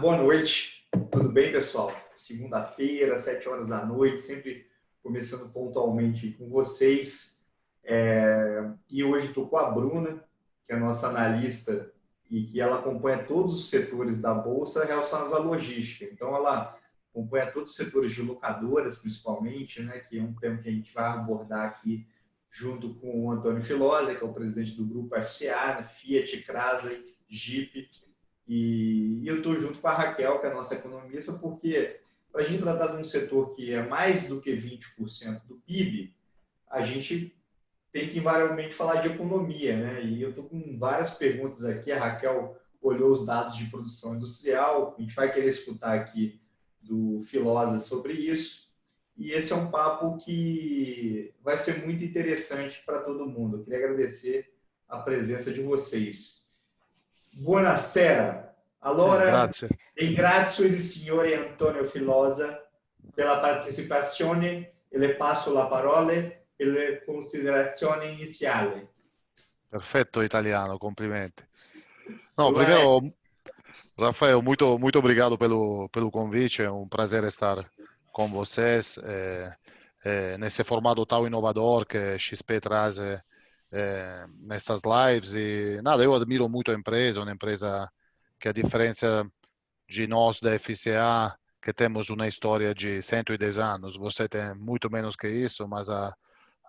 Boa noite, tudo bem, pessoal? Segunda-feira, 7 horas da noite, sempre começando pontualmente com vocês. E hoje estou com a Bruna, que é a nossa analista e que ela acompanha todos os setores da Bolsa relacionados à logística. Então, ela acompanha todos os setores de locadoras, principalmente, né, que é um tema que a gente vai abordar aqui junto com o Antônio Filosa, que é o presidente do grupo FCA, né, Fiat, Crasa, Jeep. E eu estou junto com a Raquel, que é a nossa economista, porque para a gente tratar de um setor que é mais do que 20% do PIB, a gente tem que invariavelmente falar de economia, né? E eu estou com várias perguntas aqui. A Raquel olhou os dados de produção industrial, a gente vai querer escutar aqui do Filosa sobre isso. E esse é um papo que vai ser muito interessante para todo mundo. Eu queria agradecer a presença de vocês. Buonasera. Allora, Grazie. ringrazio il signore Antonio Filosa per la partecipazione e le passo la parola per le considerazioni iniziali. Perfetto italiano, complimenti. Não, Sulla- primeiro, Rafael, muito obrigado pelo convite. É um prazer estar com vocês nesse formato tão inovador que XP traz nessas lives. E nada, eu admiro muito a empresa, uma empresa que, a diferença de nós da FCA, que temos uma história de 110 anos, você tem muito menos que isso, mas a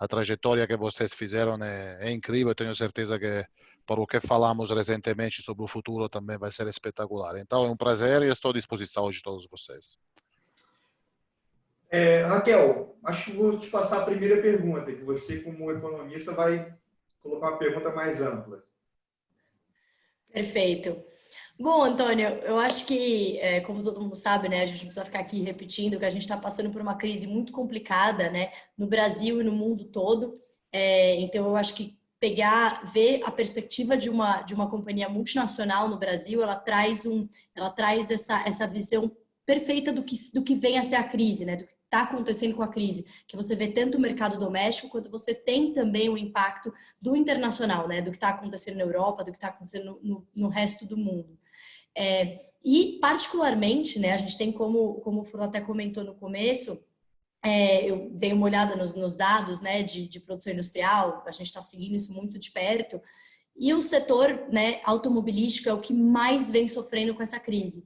trajetória que vocês fizeram é incrível. Eu tenho certeza que, para o que falamos recentemente sobre o futuro, também vai ser espetacular. Então, é um prazer e estou à disposição de todos vocês. Raquel, acho que vou te passar a primeira pergunta, que você, como economista, vai colocar uma pergunta mais ampla. Perfeito. Bom, Antônio, eu acho que, como todo mundo sabe, né, a gente não precisa ficar aqui repetindo que a gente está passando por uma crise muito complicada, né, no Brasil e no mundo todo. Então, eu acho que ver a perspectiva de uma companhia multinacional no Brasil, ela traz essa visão perfeita do que vem a ser a crise, né, do que está acontecendo com a crise, que você vê tanto o mercado doméstico quanto você tem também o impacto do internacional, né, do que está acontecendo na Europa, do que está acontecendo no resto do mundo. E particularmente, né, a gente tem como o Furo até comentou no começo, eu dei uma olhada nos dados, né, de produção industrial, a gente está seguindo isso muito de perto, e o setor, né, automobilístico é o que mais vem sofrendo com essa crise.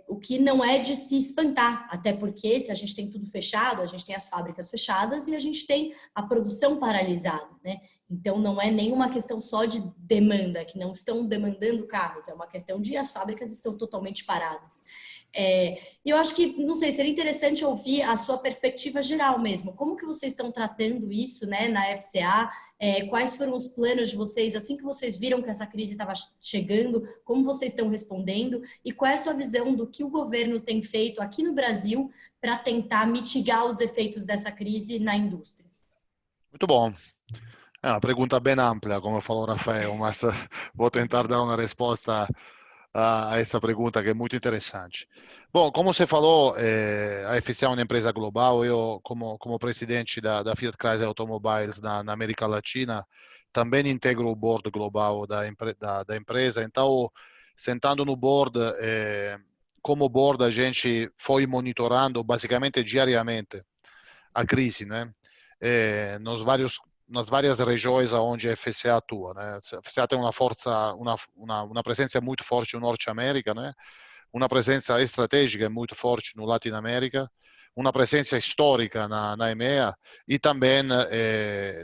O que não é de se espantar, até porque se a gente tem tudo fechado, a gente tem as fábricas fechadas e a gente tem a produção paralisada, né? Então não é nenhuma questão só de demanda, que não estão demandando carros, é uma questão de as fábricas estão totalmente paradas. E eu acho que, não sei, seria interessante ouvir a sua perspectiva geral mesmo. Como que vocês estão tratando isso, né, na FCA? Quais foram os planos de vocês assim que vocês viram que essa crise estava chegando? Como vocês estão respondendo? E qual é a sua visão do que o governo tem feito aqui no Brasil para tentar mitigar os efeitos dessa crise na indústria? Muito bom. É uma pergunta bem ampla, como falou Rafael, mas vou tentar dar uma resposta a essa pergunta que é muito interessante. Bom, como você falou, a FCA é uma empresa global. Eu, como presidente da Fiat Chrysler Automobiles na América Latina, também integro o board global da empresa. Então, sentando no board, como board, a gente foi monitorando basicamente diariamente a crise, né? Nas várias regiões onde a FCA atua, né? A FCA tem uma força, uma presença muito forte no Norte América, né? Uma presença estratégica muito forte no Latino América, uma presença histórica na EMEA e também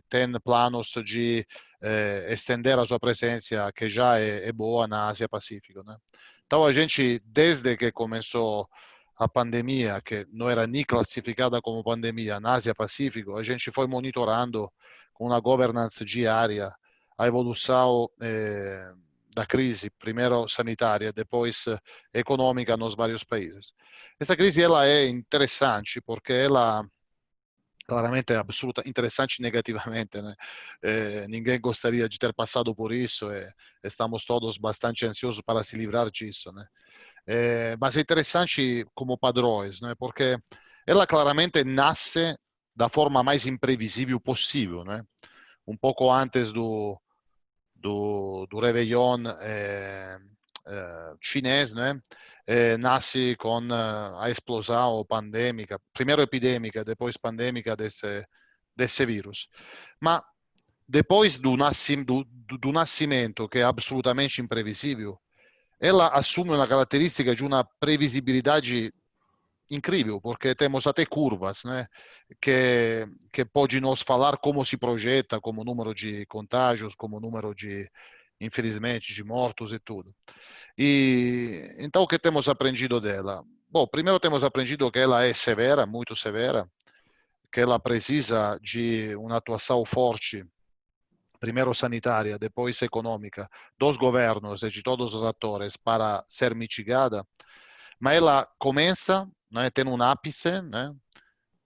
tem planos de estender a sua presença, que já é boa, na Ásia Pacífico, né? Então a gente, desde que começou a pandemia, que não era nem classificada como pandemia na Ásia Pacífico, a gente foi monitorando com uma governança diária a evolução da crise, primeiro sanitária, depois econômica nos vários países. Essa crise ela é interessante porque ela claramente é absoluta interessante negativamente, né? Ninguém gostaria de ter passado por isso e estamos todos bastante ansiosos para se livrar disso, né? Mas é interessante como padrões, né? Porque ela claramente nasce da forma mais imprevisível possível, né? Um pouco antes do Réveillon chinês, né? Nasce com a explosão pandêmica, primeiro epidêmica, depois pandêmica desse vírus. Mas depois do nascimento, que é absolutamente imprevisível, ela assume uma característica de uma previsibilidade incrível, porque temos até curvas, né, que pode nos falar como se projeta, como número de contágios, como número de, infelizmente, de mortos e tudo. E então o que temos aprendido dela? Bom, primeiro temos aprendido que ela é severa, muito severa, que ela precisa de uma atuação forte, primeiro sanitária, depois econômica, dos governos e de todos os atores para ser mitigada, mas ela começa, né, tem um ápice, né,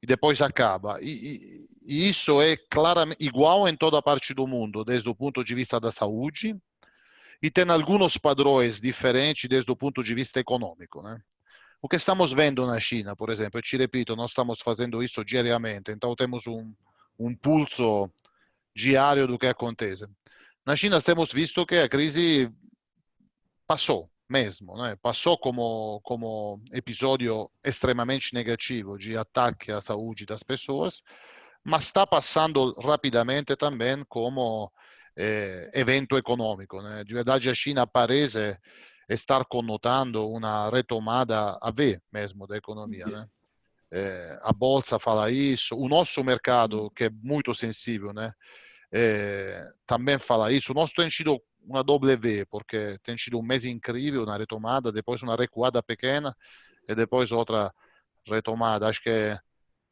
e depois acaba. E isso é claramente igual em toda parte do mundo, desde o ponto de vista da saúde, e tem alguns padrões diferentes desde o ponto de vista econômico, né? O que estamos vendo na China, por exemplo, e te repito, nós estamos fazendo isso diariamente, então temos um pulso diário do que acontece. Na China temos visto que a crise passou mesmo, né? Passou como episódio extremamente negativo de ataque à saúde das pessoas, mas está passando rapidamente também como evento econômico, né? De verdade, a China parece estar connotando uma retomada a V mesmo da economia, né? A bolsa fala isso, o nosso mercado, que é muito sensível, né? Também fala isso. O nosso tem sido uma W, porque tem sido um mês incrível na retomada, depois uma recuada pequena e depois outra retomada. Acho que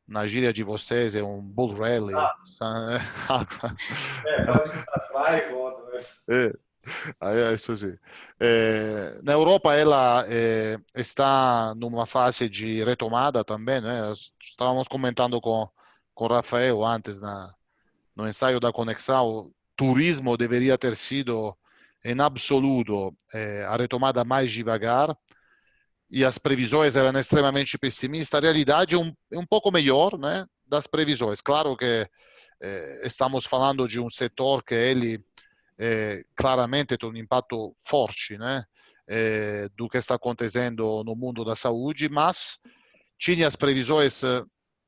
na gíria de vocês é um bull rally. Quase que vai e volta. Isso sim. Na Europa ela está numa fase de retomada também, né? Estávamos comentando com o Rafael antes no ensaio da conexão, o turismo deveria ter sido, em absoluto, a retomada mais devagar, e as previsões eram extremamente pessimistas. A realidade é um pouco melhor, né, das previsões. Claro que estamos falando de um setor que ele claramente tem um impacto forte, né, do que está acontecendo no mundo da saúde, mas tinha as previsões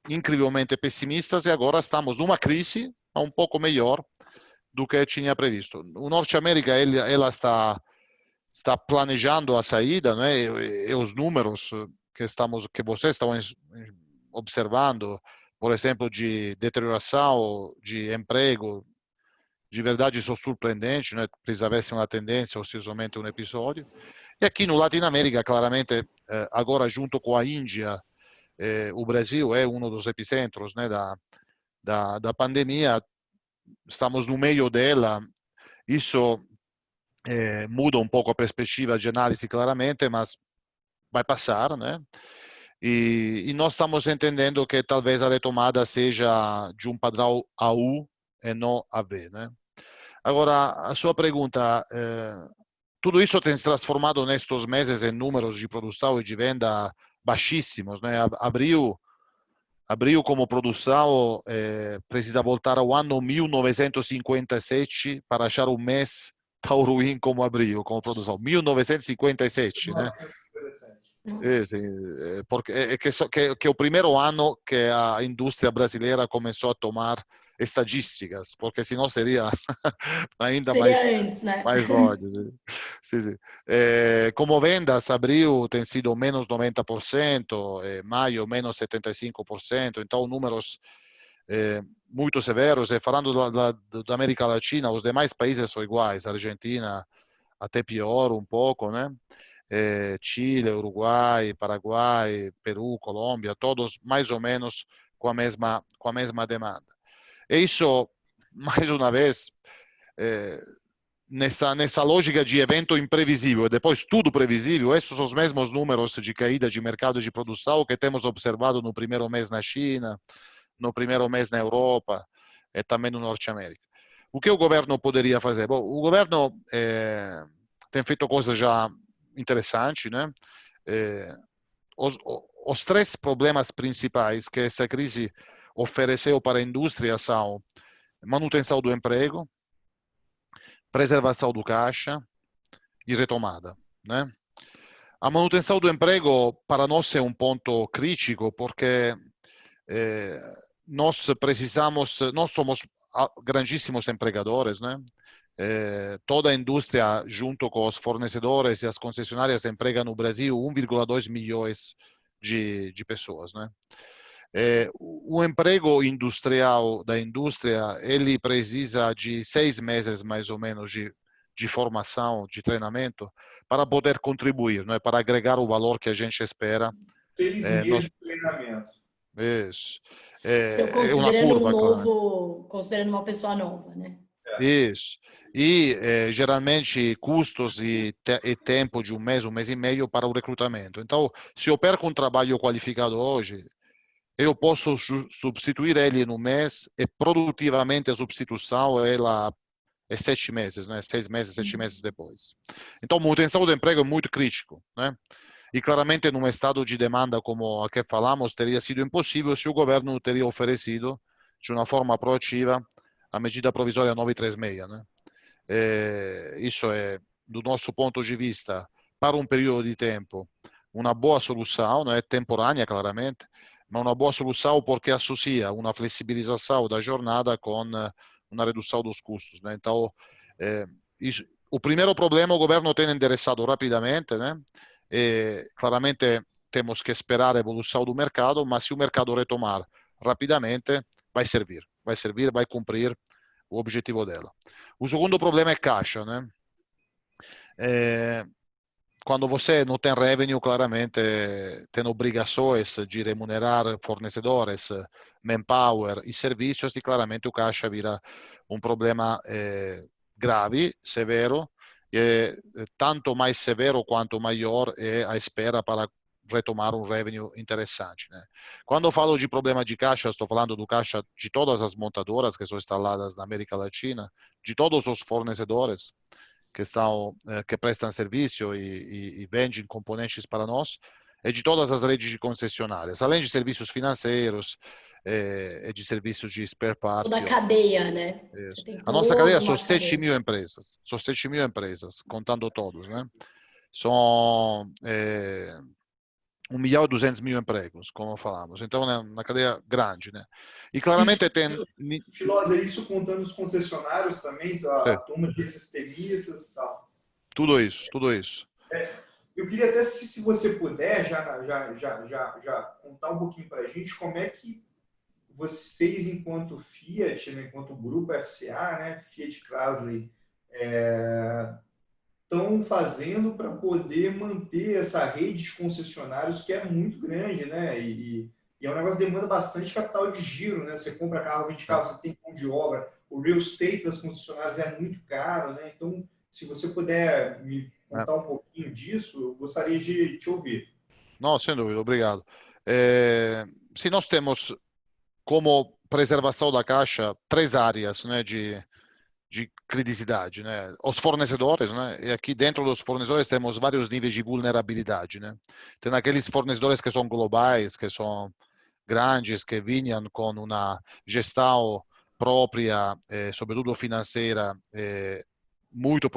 incrivelmente pessimistas e agora estamos numa crise um pouco melhor do que tinha previsto. O Norte América ela está planejando a saída, né? E os números que vocês estão observando, por exemplo, de deterioração de emprego, de verdade são surpreendentes, né? Precisava ser uma tendência ou somente um episódio. E aqui no Latinoamérica, claramente, agora junto com a Índia, o Brasil é um dos epicentros, né, da pandemia. Estamos no meio dela. Isso muda um pouco a perspectiva de análise, claramente, mas vai passar, né? E nós estamos entendendo que talvez a retomada seja de um padrão AU e não AV, né? Agora, a sua pergunta, tudo isso tem se transformado nestes meses em números de produção e de venda baixíssimos, né? Abril como produção precisa voltar ao ano 1957 para achar um mês tão ruim como abril, como produção. 1957, né? Sim, porque que é o primeiro ano que a indústria brasileira começou a tomar estatísticas, porque senão seria ainda Seria antes, né? mais longe. Sim, sim. Como vendas, abril tem sido menos 90%, maio menos 75%, então números muito severos. E falando da América Latina, os demais países são iguais, Argentina até pior um pouco, né? Chile, Uruguai, Paraguai, Peru, Colômbia, todos mais ou menos com a mesma demanda. E isso, mais uma vez, nessa lógica de evento imprevisível, e depois tudo previsível, esses são os mesmos números de caída de mercado de produção que temos observado no primeiro mês na China, no primeiro mês na Europa e também no Norte América. O que o governo poderia fazer? Bom, o governo tem feito coisas já interessantes, né? Os três problemas principais que essa crise ofereceu para a indústria são manutenção do emprego, preservação do caixa e retomada. né? A manutenção do emprego para nós é um ponto crítico porque nós somos grandíssimos empregadores, né? Toda a indústria, junto com os fornecedores e as concessionárias, emprega no Brasil 1,2 milhões de pessoas, né? O emprego industrial da indústria, ele precisa de 6 meses mais ou menos de formação, de treinamento, para poder contribuir, né? Para agregar o valor que a gente espera. 6 meses de treinamento. Isso. Eu É uma considerando curva, claro. considerando uma pessoa nova, né? Isso. E geralmente custos e tempo de um mês e meio para o recrutamento. Então, se eu perco um trabalho qualificado hoje, eu posso substituir ele no mês e produtivamente a substituição ela é 7 meses, né? 6 meses, 7 meses depois. Então, manutenção do emprego é muito crítico, né? E claramente, num estado de demanda como a que falamos, teria sido impossível se o governo teria oferecido, de uma forma proativa, a medida provisória 936, né? Isso é, do nosso ponto de vista, para um período de tempo, uma boa solução, não é temporânea, claramente, mas uma boa solução porque associa uma flexibilização da jornada com uma redução dos custos, né? Então, o primeiro problema o governo tem endereçado rapidamente, né? Claramente temos que esperar a evolução do mercado, mas se o mercado retomar rapidamente, vai servir, vai cumprir o objetivo dela. O segundo problema é caixa, né? Quando você não tem revenue, claramente tem obrigações de remunerar fornecedores, manpower e serviços, e claramente o caixa vira um problema grave, severo, e tanto mais severo quanto maior é a espera para retomar um revenue interessante, né? Quando eu falo de problema de caixa, estou falando do caixa de todas as montadoras que são instaladas na América Latina, de todos os fornecedores que prestam serviço e vendem componentes para nós, e de todas as redes de concessionárias, além de serviços financeiros e de serviços de spare parts. Toda a cadeia, né? Isso. Você tem A nossa cadeia toda são uma 7 cadeia. mil empresas, contando todos, né? São 1 milhão e 200 mil empregos, como falamos. Então, é uma cadeia grande, né? E claramente tem... Filosa, isso contando os concessionários também, a turma de sistemistas e tal. Tudo isso, tudo isso. Eu queria até, se você puder, já contar um pouquinho para a gente como é que vocês, enquanto Fiat, né, enquanto grupo FCA, né, Fiat Chrysler, estão fazendo para poder manter essa rede de concessionários que é muito grande, né? E é um negócio que demanda bastante capital de giro, né? Você compra carro, vende carro, você tem mão de obra, o real estate das concessionárias é muito caro, né? Então, se você puder me contar um pouquinho disso, eu gostaria de te ouvir. Não, sem dúvida, obrigado. Se nós temos como preservação da caixa 3 áreas, né, de criticidade, né? Os fornecedores, né? E aqui dentro dos fornecedores temos vários níveis de vulnerabilidade, né? Tem aqueles fornecedores que são globais, que são grandes, que vinham com uma gestão própria, sobretudo financeira, muito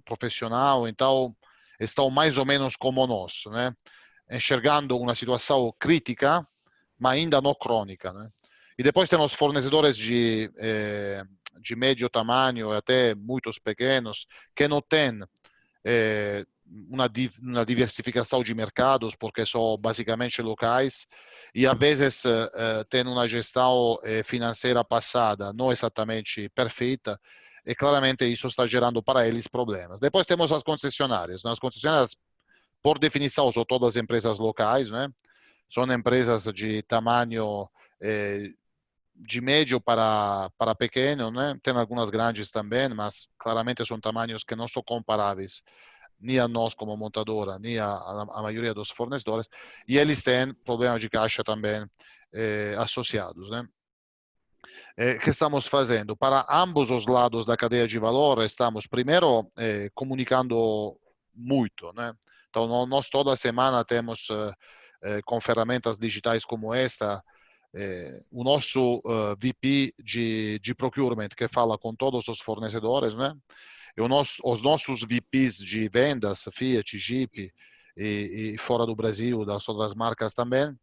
profissional, então estão mais ou menos como nós, né? Enxergando uma situação crítica, mas ainda não crônica, né? E depois temos fornecedores de médio tamanho, até muitos pequenos, que não têm uma diversificação de mercados, porque são basicamente locais, e às vezes têm uma gestão financeira passada não exatamente perfeita, e claramente isso está gerando para eles problemas. Depois temos as concessionárias. As concessionárias, por definição, são todas empresas locais, né? São empresas de tamanho de médio para pequeno, né? Tem algumas grandes também, mas claramente são tamanhos que não são comparáveis nem a nós como montadora, nem a maioria dos fornecedores, e eles têm problemas de caixa também associados, né? Que estamos fazendo? Para ambos os lados da cadeia de valor, estamos primeiro comunicando muito, né? Então, nós toda semana temos com ferramentas digitais como esta, o nosso VP de procurement, que fala com todos os fornecedores, né? os nossos VPs de vendas, Fiat, Jeep e fora do Brasil, das outras marcas também,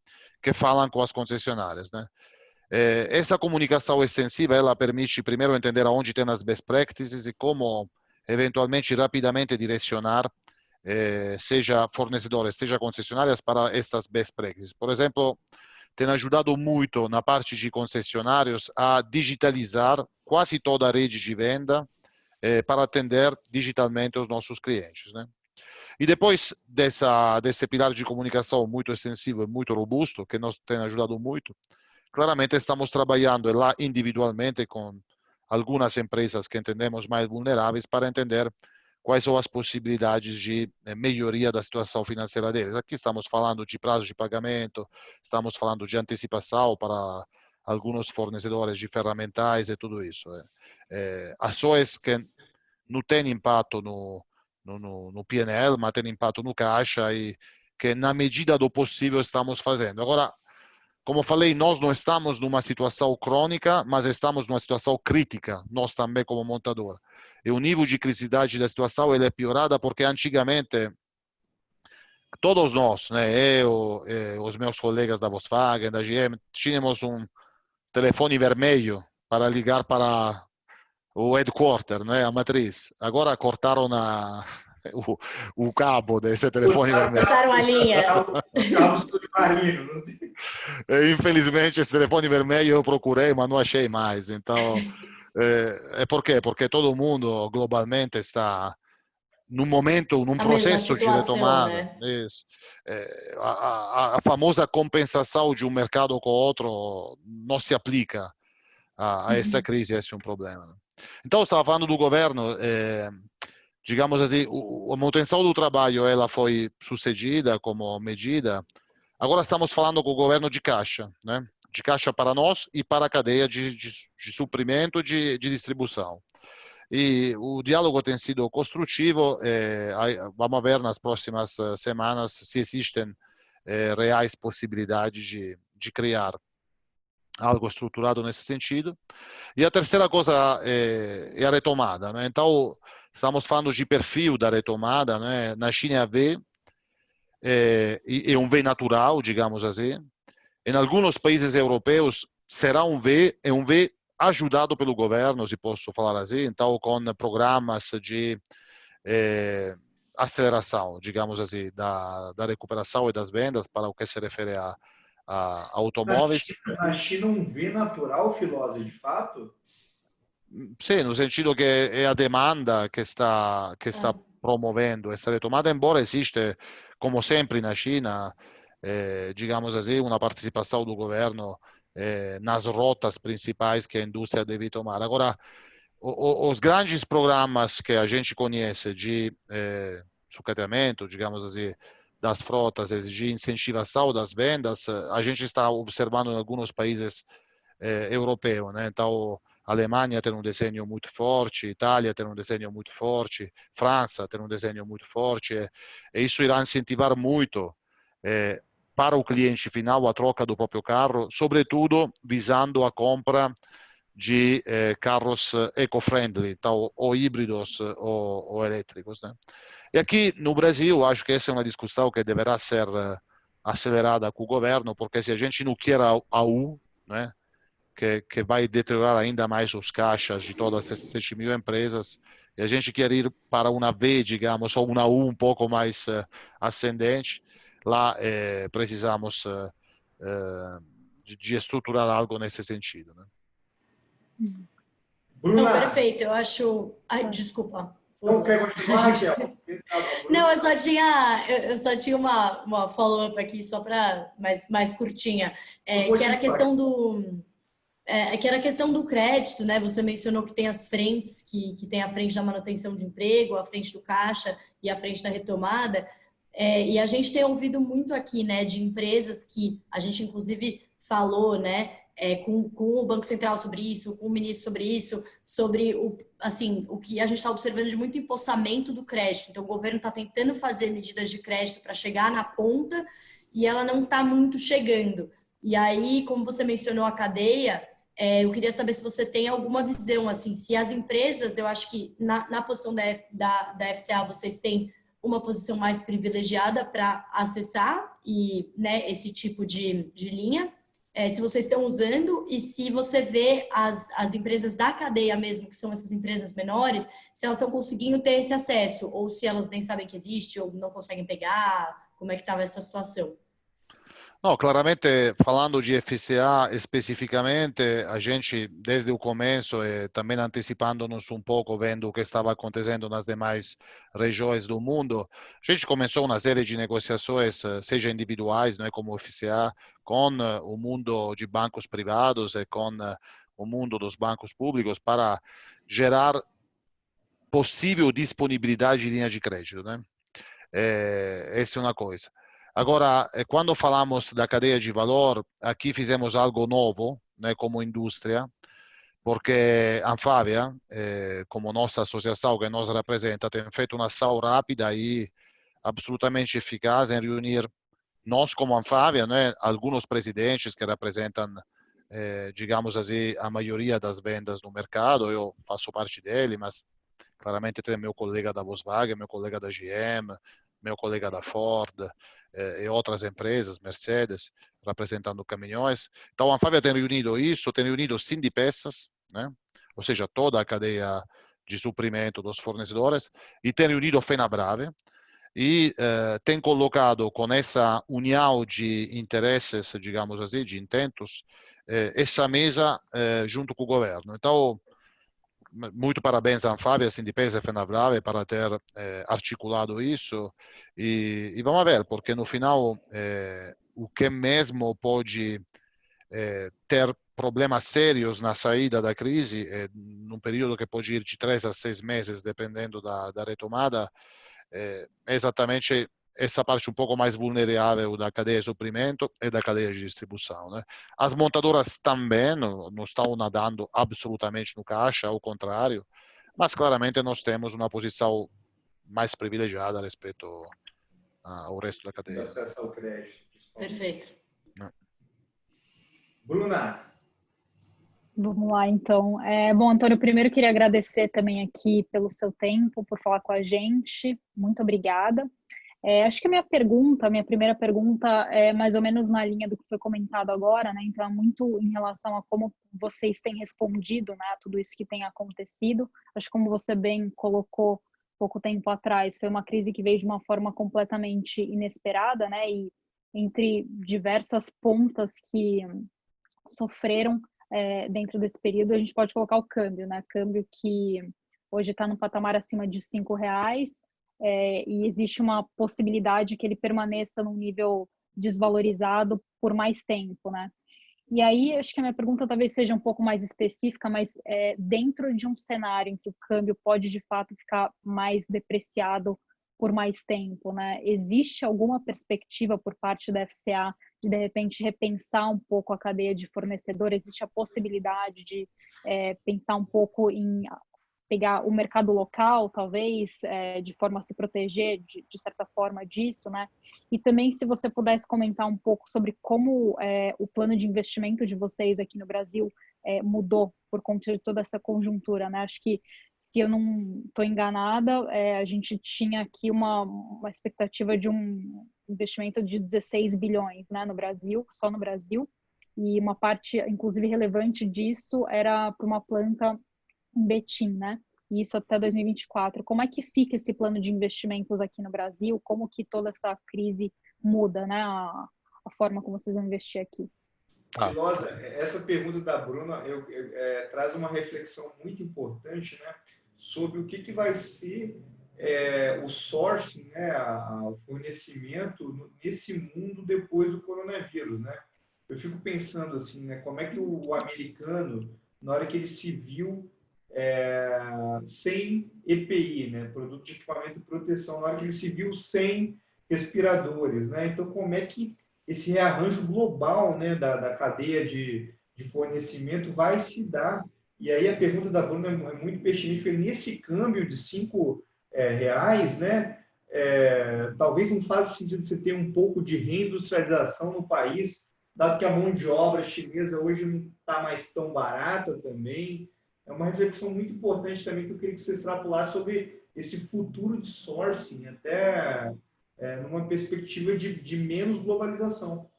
que falam com as concessionárias, né? Essa comunicação extensiva, ela permite primeiro entender aonde tem as best practices e como eventualmente rapidamente direcionar seja fornecedores, seja concessionárias para estas best practices. Por exemplo, tem ajudado muito na parte de concessionários a digitalizar quase toda a rede de venda para atender digitalmente os nossos clientes, né? E depois desse pilar de comunicação muito extensivo e muito robusto, que nos tem ajudado muito, claramente estamos trabalhando lá individualmente com algumas empresas que entendemos mais vulneráveis para entender quais são as possibilidades de melhoria da situação financeira deles. Aqui estamos falando de prazo de pagamento, estamos falando de antecipação para alguns fornecedores de ferramentais e tudo isso. Ações que não têm impacto no P&L, mas têm impacto no caixa e que na medida do possível estamos fazendo. Agora, como falei, nós não estamos numa situação crônica, mas estamos numa situação crítica, nós também como montador. E o nível de criticidade da situação ele é piorada porque antigamente todos nós, né, eu, os meus colegas da Volkswagen, da GM, tínhamos um telefone vermelho para ligar para o headquarter, né, a matriz. Agora cortaram o cabo desse telefone vermelho. Cortaram a linha. O cabo submarino. Infelizmente, esse telefone vermelho eu procurei, mas não achei mais. Então, por quê? Porque todo mundo globalmente está num momento, num processo de retomada. Né? Isso. A famosa compensação de um mercado com o outro não se aplica a essa crise, esse é um problema. Né? Então, eu estava falando do governo, digamos assim, a manutenção do trabalho ela foi sucedida como medida. Agora estamos falando com o governo de caixa, né? De caixa para nós e para a cadeia de suprimento de distribuição. E o diálogo tem sido construtivo. Vamos ver nas próximas semanas se existem reais possibilidades de criar algo estruturado nesse sentido. E a terceira coisa é a retomada, né? Então, estamos falando de perfil da retomada, né? Na China é V, é um V natural, digamos assim. Em alguns países europeus será um V, é um V ajudado pelo governo, se posso falar assim, então com programas de aceleração, digamos assim, da recuperação e das vendas para o que se refere a automóveis. Na China um V natural, Filosa, de fato? Sim, no sentido que é a demanda que está promovendo essa retomada, embora existe, como sempre na China, digamos assim, uma participação do governo nas rotas principais que a indústria deve tomar. Agora, os grandes programas que a gente conhece de sucateamento, digamos assim, das frotas, de incentivação das vendas, a gente está observando em alguns países europeus, né? Então, a Alemanha tem um desenho muito forte, Itália tem um desenho muito forte, França tem um desenho muito forte, e isso irá incentivar muito para o cliente final a troca do próprio carro, sobretudo visando a compra de carros eco-friendly, então, ou híbridos ou elétricos, né? E aqui no Brasil, acho que essa é uma discussão que deverá ser acelerada com o governo, porque se a gente não quer a U, né, que vai deteriorar ainda mais os caixas de todas essas 7 mil empresas, e a gente quer ir para uma V, digamos, ou uma U um pouco mais ascendente, lá precisamos de estruturar algo nesse sentido, né? Bruna. Não, perfeito, eu acho... Ai, desculpa. Não quer continuar, Raquel? Não, eu só tinha uma follow-up aqui, só para mais curtinha, que era a questão que era a questão do crédito, né? Você mencionou que tem as frentes, que tem a frente da manutenção de emprego, a frente do caixa e a frente da retomada. E a gente tem ouvido muito aqui, né, de empresas que a gente inclusive falou, né, com o Banco Central sobre isso, com o ministro sobre isso, sobre o que a gente está observando de muito empossamento do crédito. Então, o governo está tentando fazer medidas de crédito para chegar na ponta e ela não está muito chegando. E aí, como você mencionou a cadeia, Eu queria saber se você tem alguma visão, assim, se as empresas, eu acho que na posição da FCA vocês têm uma posição mais privilegiada para acessar e, né, esse tipo de linha, se vocês estão usando e se você vê as empresas da cadeia mesmo, que são essas empresas menores, se elas estão conseguindo ter esse acesso ou se elas nem sabem que existe ou não conseguem pegar, como é que estava essa situação? No, claramente, falando de FCA especificamente, a gente, desde o começo, e também antecipando-nos um pouco, vendo o que estava acontecendo nas demais regiões do mundo, a gente começou uma série de negociações, seja individuais, né, como FCA, com o mundo de bancos privados e com o mundo dos bancos públicos, para gerar possível disponibilidade de linha de crédito, né? Essa é uma coisa. Agora, quando falamos da cadeia de valor, aqui fizemos algo novo, né, como indústria, porque a Anfavea, como nossa associação que nos representa, tem feito uma ação rápida e absolutamente eficaz em reunir nós como Anfavea, né, alguns presidentes que representam, digamos assim, a maioria das vendas no mercado. Eu faço parte dele, mas claramente tem meu colega da Volkswagen, meu colega da GM, meu colega da Ford e outras empresas, Mercedes, representando caminhões. Então, a Anfavea tem reunido isso, tem reunido Sindipeças, né? Ou seja, toda a cadeia de suprimento dos fornecedores, e tem reunido Fenabrave, e tem colocado com essa união de interesses, digamos assim, de intentos, essa mesa junto com o governo. Então, muito parabéns à Anfavea, Sindipesa e Fenabrave para ter articulado isso e vamos ver, porque no final o que mesmo pode ter problemas sérios na saída da crise, num período que pode ir de 3 a 6 meses, dependendo da retomada, é exatamente essa parte um pouco mais vulnerável da cadeia de suprimento e da cadeia de distribuição, né? As montadoras também não estão nadando absolutamente no caixa, ao contrário, mas claramente nós temos uma posição mais privilegiada respeito ao resto da De cadeia. acesso ao crédito, principalmente. Perfeito. Bruna. Vamos lá, então. Bom, Antônio, primeiro queria agradecer também aqui pelo seu tempo, por falar com a gente. Muito obrigada. Acho que a minha primeira pergunta é mais ou menos na linha do que foi comentado agora, né? Então, é muito em relação a como vocês têm respondido, né, a tudo isso que tem acontecido. Acho que como você bem colocou pouco tempo atrás, foi uma crise que veio de uma forma completamente inesperada, né? E entre diversas pontas que sofreram dentro desse período, a gente pode colocar o câmbio, né? Câmbio que hoje está no patamar acima de R$5, e existe uma possibilidade que ele permaneça num nível desvalorizado por mais tempo, né? E aí, acho que a minha pergunta talvez seja um pouco mais específica, mas dentro de um cenário em que o câmbio pode, de fato, ficar mais depreciado por mais tempo, né? Existe alguma perspectiva por parte da FCA de repente, repensar um pouco a cadeia de fornecedor? Existe a possibilidade de pensar um pouco em pegar o mercado local, talvez, de forma a se proteger, de certa forma, disso, né? E também, se você pudesse comentar um pouco sobre como o plano de investimento de vocês aqui no Brasil mudou por conta de toda essa conjuntura, né? Acho que, se eu não estou enganada, a gente tinha aqui uma expectativa de um investimento de 16 bilhões, né, no Brasil, só no Brasil, e uma parte, inclusive, relevante disso era para uma planta em Betim, né? E isso até 2024. Como é que fica esse plano de investimentos aqui no Brasil? Como que toda essa crise muda, né, a forma como vocês vão investir aqui? Filosa, essa pergunta da Bruna traz uma reflexão muito importante, né, sobre o que vai ser o sourcing, né, o fornecimento nesse mundo depois do coronavírus, né? Eu fico pensando assim, né, como é que o americano, na hora que ele se viu sem EPI, né, produto de equipamento de proteção, na hora que ele se viu sem respiradores, né? Então, como é que esse rearranjo global, né, da cadeia de fornecimento vai se dar? E aí a pergunta da Bruna é muito pertinente, porque nesse câmbio de R$5, né, talvez não faça sentido você ter um pouco de reindustrialização no país, dado que a mão de obra chinesa hoje não está mais tão barata também. É uma reflexão muito importante também que eu queria que você extrapolasse sobre esse futuro de sourcing, até numa perspectiva de menos globalização.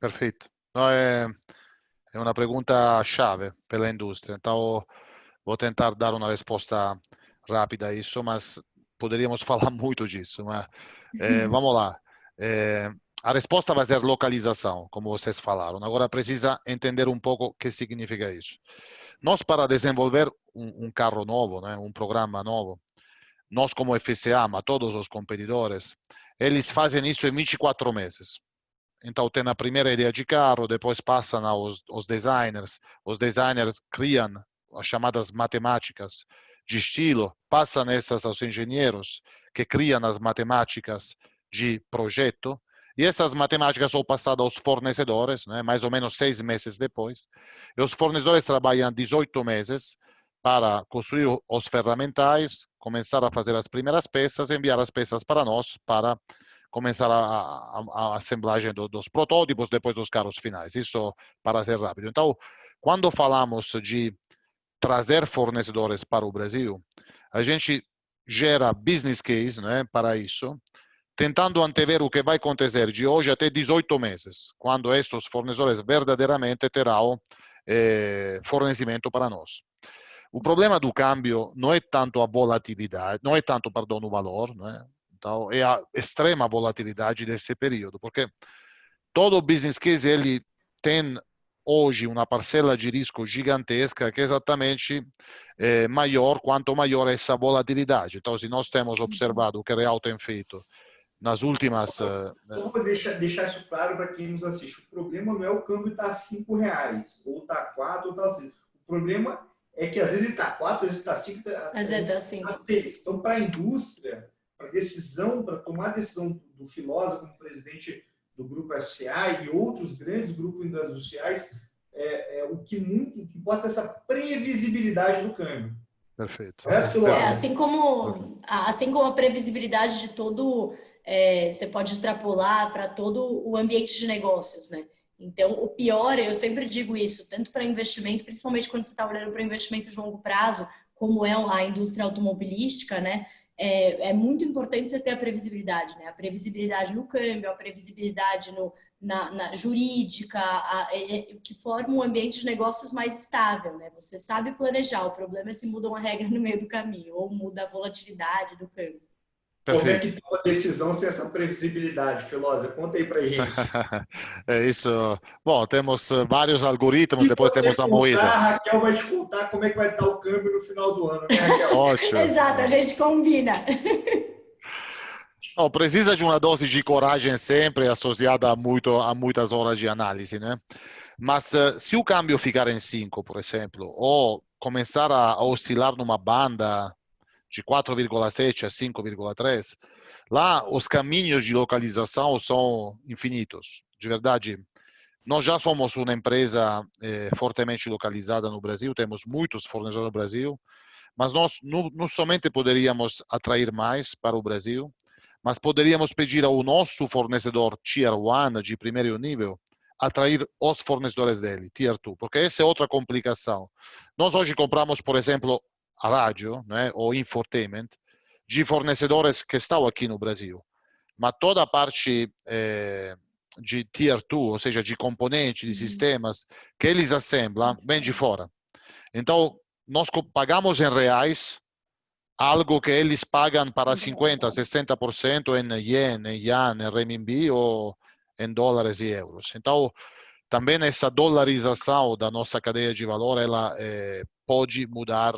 Perfeito. No, é uma pergunta chave pela indústria. Então, vou tentar dar uma resposta rápida a isso, mas poderíamos falar muito disso. Mas, vamos lá. A resposta vai ser localização, como vocês falaram. Agora precisa entender um pouco o que significa isso. Nós, para desenvolver um carro novo, né, um programa novo, nós como FCA, mas todos os competidores, eles fazem isso em 24 meses. Então, tem a primeira ideia de carro, depois passam aos designers. Os designers criam as chamadas matemáticas de estilo, passam essas aos engenheiros, que criam as matemáticas de projeto, e essas matemáticas são passadas aos fornecedores, né, mais ou menos 6 meses depois. E os fornecedores trabalham 18 meses para construir os ferramentais, começar a fazer as primeiras peças, enviar as peças para nós, para começar a assemblagem dos protótipos, depois dos carros finais. Isso para ser rápido. Então, quando falamos de trazer fornecedores para o Brasil, a gente gera business case, né, para isso, tentando antever o que vai acontecer de hoje até 18 meses, quando estes fornecedores verdadeiramente terão fornecimento para nós. O problema do câmbio não é tanto a volatilidade, não é tanto, perdão, o valor, né? Então, é a extrema volatilidade desse período, porque todo o business case ele tem hoje uma parcela de risco gigantesca que é exatamente maior quanto maior essa volatilidade. Então, se nós temos observado o que a Real tem feito nas últimas... Eu vou deixar isso claro para quem nos assiste. O problema não é o câmbio estar R$5, ou está 4, ou está 6. O problema é que às vezes ele está 4, às vezes está 5, às vezes está 5. Então, para a indústria, para decisão, para tomar a decisão do Filosa como presidente do Grupo FCA e outros grandes grupos industriais, o que muito importa é essa previsibilidade do câmbio. Perfeito. Assim como a previsibilidade de todo, você pode extrapolar para todo o ambiente de negócios, né? Então, o pior, eu sempre digo isso, tanto para investimento, principalmente quando você está olhando para investimento de longo prazo, como é a indústria automobilística, né? É muito importante você ter a previsibilidade, né? A previsibilidade no câmbio, a previsibilidade na jurídica, que forma um ambiente de negócios mais estável, né? Você sabe planejar, o problema é se muda uma regra no meio do caminho, ou muda a volatilidade do câmbio. Como é que toma a decisão sem essa previsibilidade, Filosa? Conta aí pra gente. É isso. Bom, temos vários algoritmos, depois temos a moeda. A Raquel vai te contar como é que vai estar o câmbio no final do ano, né, Raquel? Ótimo. Exato, a gente combina. Não, precisa de uma dose de coragem sempre associada a muitas horas de análise, né? Mas se o câmbio ficar em 5, por exemplo, ou começar a oscilar numa banda de 4,7 a 5,3, lá os caminhos de localização são infinitos. De verdade, nós já somos uma empresa fortemente localizada no Brasil, temos muitos fornecedores no Brasil, mas nós não somente poderíamos atrair mais para o Brasil, mas poderíamos pedir ao nosso fornecedor Tier 1, de primeiro nível, atrair os fornecedores dele, Tier 2, porque essa é outra complicação. Nós hoje compramos, por exemplo, a rádio, né, ou infotainment, de fornecedores que estão aqui no Brasil. Mas toda a parte de Tier 2, ou seja, de componentes, de sistemas, que eles assemblam, vem de fora. Então, nós pagamos em reais algo que eles pagam para 50%, 60% em ien, em yuan, em renminbi ou em dólares e euros. Então, também essa dolarização da nossa cadeia de valor, ela pode mudar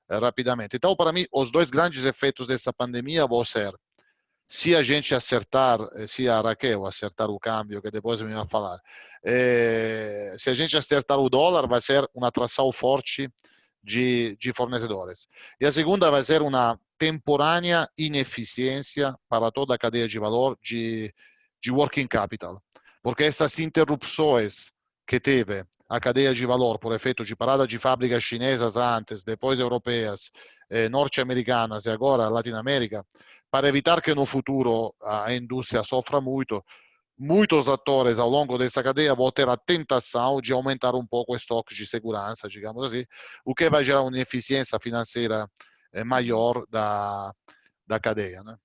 rapidamente. Então, para mim, os dois grandes efeitos dessa pandemia vão ser, se a gente acertar, se a Raquel acertar o câmbio, que depois me vai falar, se a gente acertar o dólar, vai ser uma atração forte de fornecedores. E a segunda vai ser uma temporânea ineficiência para toda a cadeia de valor de working capital. Porque essas interrupções que teve a cadeia de valor por efeito de parada de fábricas chinesas antes, depois europeias, norte-americanas e agora Latinoamérica, para evitar que no futuro a indústria sofra muito, muitos atores ao longo dessa cadeia vão ter a tentação de aumentar um pouco o estoque de segurança, digamos assim, o que vai gerar uma eficiência financeira maior da cadeia, né?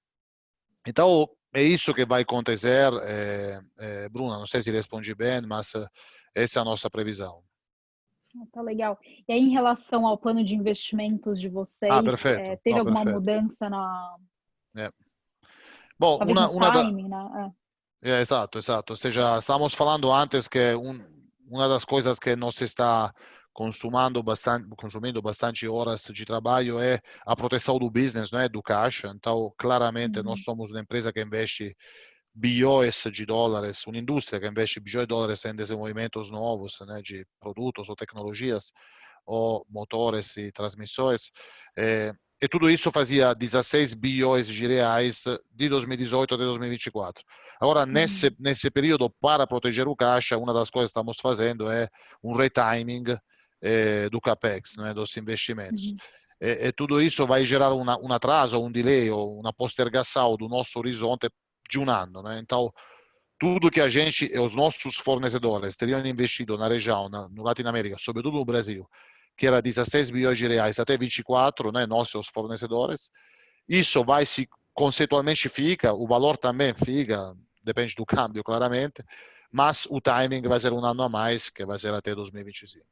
Então, é isso que vai acontecer, Bruna, não sei se respondi bem, mas essa é a nossa previsão. Tá legal. E aí, em relação ao plano de investimentos de vocês, perfeito. teve alguma Perfeito. mudança Bom, talvez no timing, né? Exato. Ou seja, estamos falando antes que uma das coisas que nos está consumindo bastante horas de trabalho é a proteção do business, né, do caixa. Então, claramente, nós somos uma empresa que investe bilhões de dólares, uma indústria que investe bilhões de dólares em desenvolvimentos novos, né, de produtos ou tecnologias, ou motores e transmissões. E tudo isso fazia 16 bilhões de reais de 2018 até 2024. Agora, nesse período, para proteger o caixa, uma das coisas que estamos fazendo é um retiming do CAPEX, né, dos investimentos. E tudo isso vai gerar um atraso, um delay, ou uma postergação do nosso horizonte de um ano, né? Então, tudo que a gente e os nossos fornecedores teriam investido na região, no Latinoamérica, sobretudo no Brasil, que era 16 bilhões de reais até 24, né, nossos fornecedores, isso vai se conceitualmente fica, o valor também fica, depende do câmbio, claramente, mas o timing vai ser um ano a mais, que vai ser até 2025.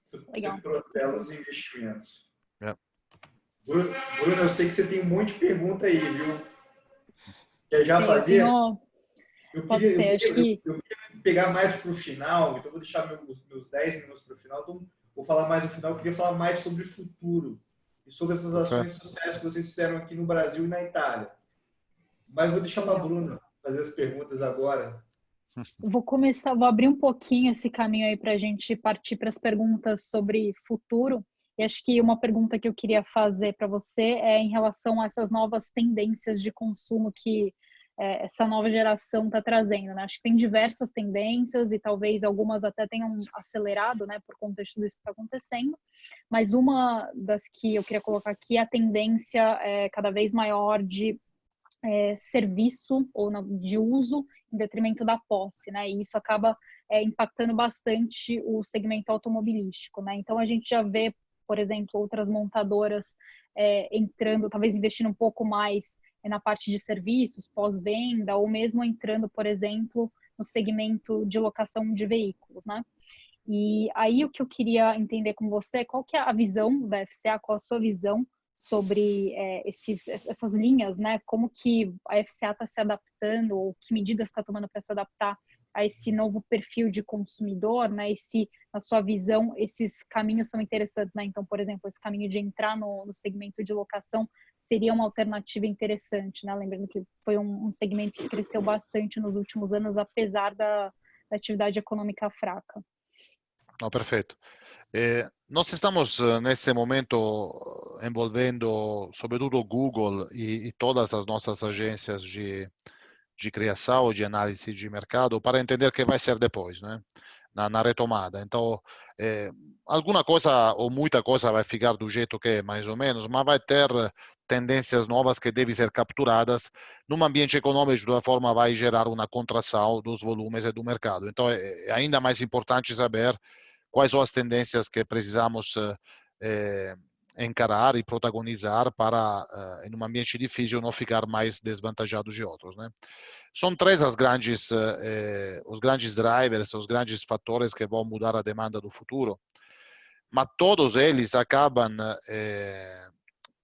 Você protela os investimentos. É. Bruno, eu sei que você tem um monte de pergunta aí, viu? Quer já fazer? Eu queria pegar mais para o final, então vou deixar meus 10 minutos para o final, então vou falar mais no final, eu queria falar mais sobre o futuro e sobre essas ações sociais que vocês fizeram aqui no Brasil e na Itália. Mas vou deixar para a Bruna fazer as perguntas agora. Vou abrir um pouquinho esse caminho aí para a gente partir para as perguntas sobre futuro. E acho que uma pergunta que eu queria fazer para você é em relação a essas novas tendências de consumo que essa nova geração está trazendo, né? Acho que tem diversas tendências e talvez algumas até tenham acelerado, né, por conta de tudo isso que está acontecendo. Mas uma das que eu queria colocar aqui é a tendência cada vez maior de serviço ou de uso em detrimento da posse, né? E isso acaba impactando bastante o segmento automobilístico, né? Então a gente já vê, por exemplo, outras montadoras entrando, talvez investindo um pouco mais na parte de serviços, pós-venda, ou mesmo entrando, por exemplo, no segmento de locação de veículos, né? E aí o que eu queria entender com você, qual que é a visão da FCA, qual a sua visão sobre essas linhas, né? Como que a FCA está se adaptando, ou que medidas está tomando para se adaptar a esse novo perfil de consumidor, né? E se, na sua visão, esses caminhos são interessantes, né? Então, por exemplo, esse caminho de entrar no segmento de locação seria uma alternativa interessante, né? Lembrando que foi um segmento que cresceu bastante nos últimos anos, apesar da atividade econômica fraca. Não, perfeito. Nós estamos nesse momento envolvendo, sobretudo, Google e todas as nossas agências de criação, de análise de mercado, para entender o que vai ser depois, né? Na retomada. Então, alguma coisa ou muita coisa vai ficar do jeito que é, mais ou menos, mas vai ter tendências novas que devem ser capturadas num ambiente econômico, de toda forma vai gerar uma contração dos volumes e do mercado. Então, é ainda mais importante saber quais são as tendências que precisamos encarar e protagonizar para, em um ambiente difícil, não ficar mais desvantajados de outros, né? São três os grandes drivers, os grandes fatores que vão mudar a demanda do futuro, mas todos eles acabam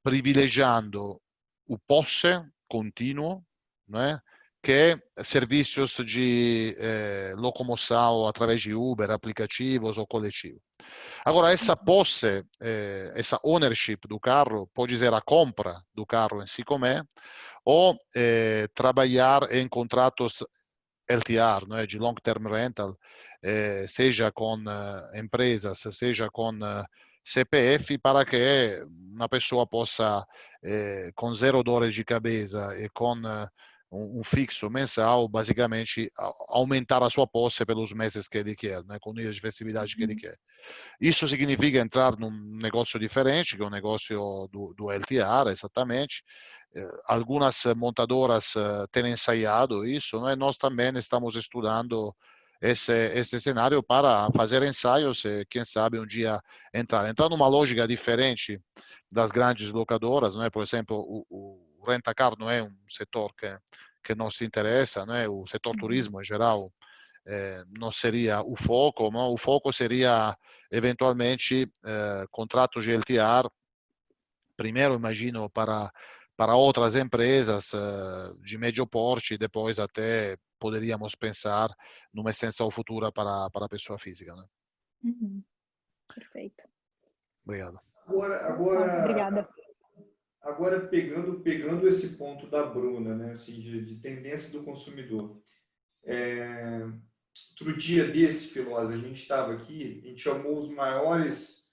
privilegiando o posse contínuo, né? Que serviços de locomoção através de Uber, aplicativos ou coletivo. Agora, essa posse, essa ownership do carro, pode ser a compra do carro em si como é, ou trabalhar em contratos LTR, né, de long term rental, seja com empresas, seja com CPF, para que uma pessoa possa, com zero dores de cabeça e com um fixo mensal, basicamente aumentar a sua posse pelos meses que ele quer, né, com o nível de flexibilidade que ele quer. Isso significa entrar num negócio diferente, que é o negócio do LTR, exatamente. Algumas montadoras têm ensaiado isso, né? Nós também estamos estudando esse cenário para fazer ensaios e, quem sabe, um dia entrar numa lógica diferente das grandes locadoras, né? Por exemplo, o rent-a-car não é um setor que nos interessa, né? O setor turismo em geral não seria o foco, mas o foco seria eventualmente contratos de LTR, primeiro imagino para outras empresas de médio porte, depois até poderíamos pensar numa extensão futura para a pessoa física, né? Perfeito. Obrigado. Obrigada. Agora pegando esse ponto da Bruna, né, assim, de tendência do consumidor. Outro dia desse, Filosa, a gente estava aqui, a gente chamou os maiores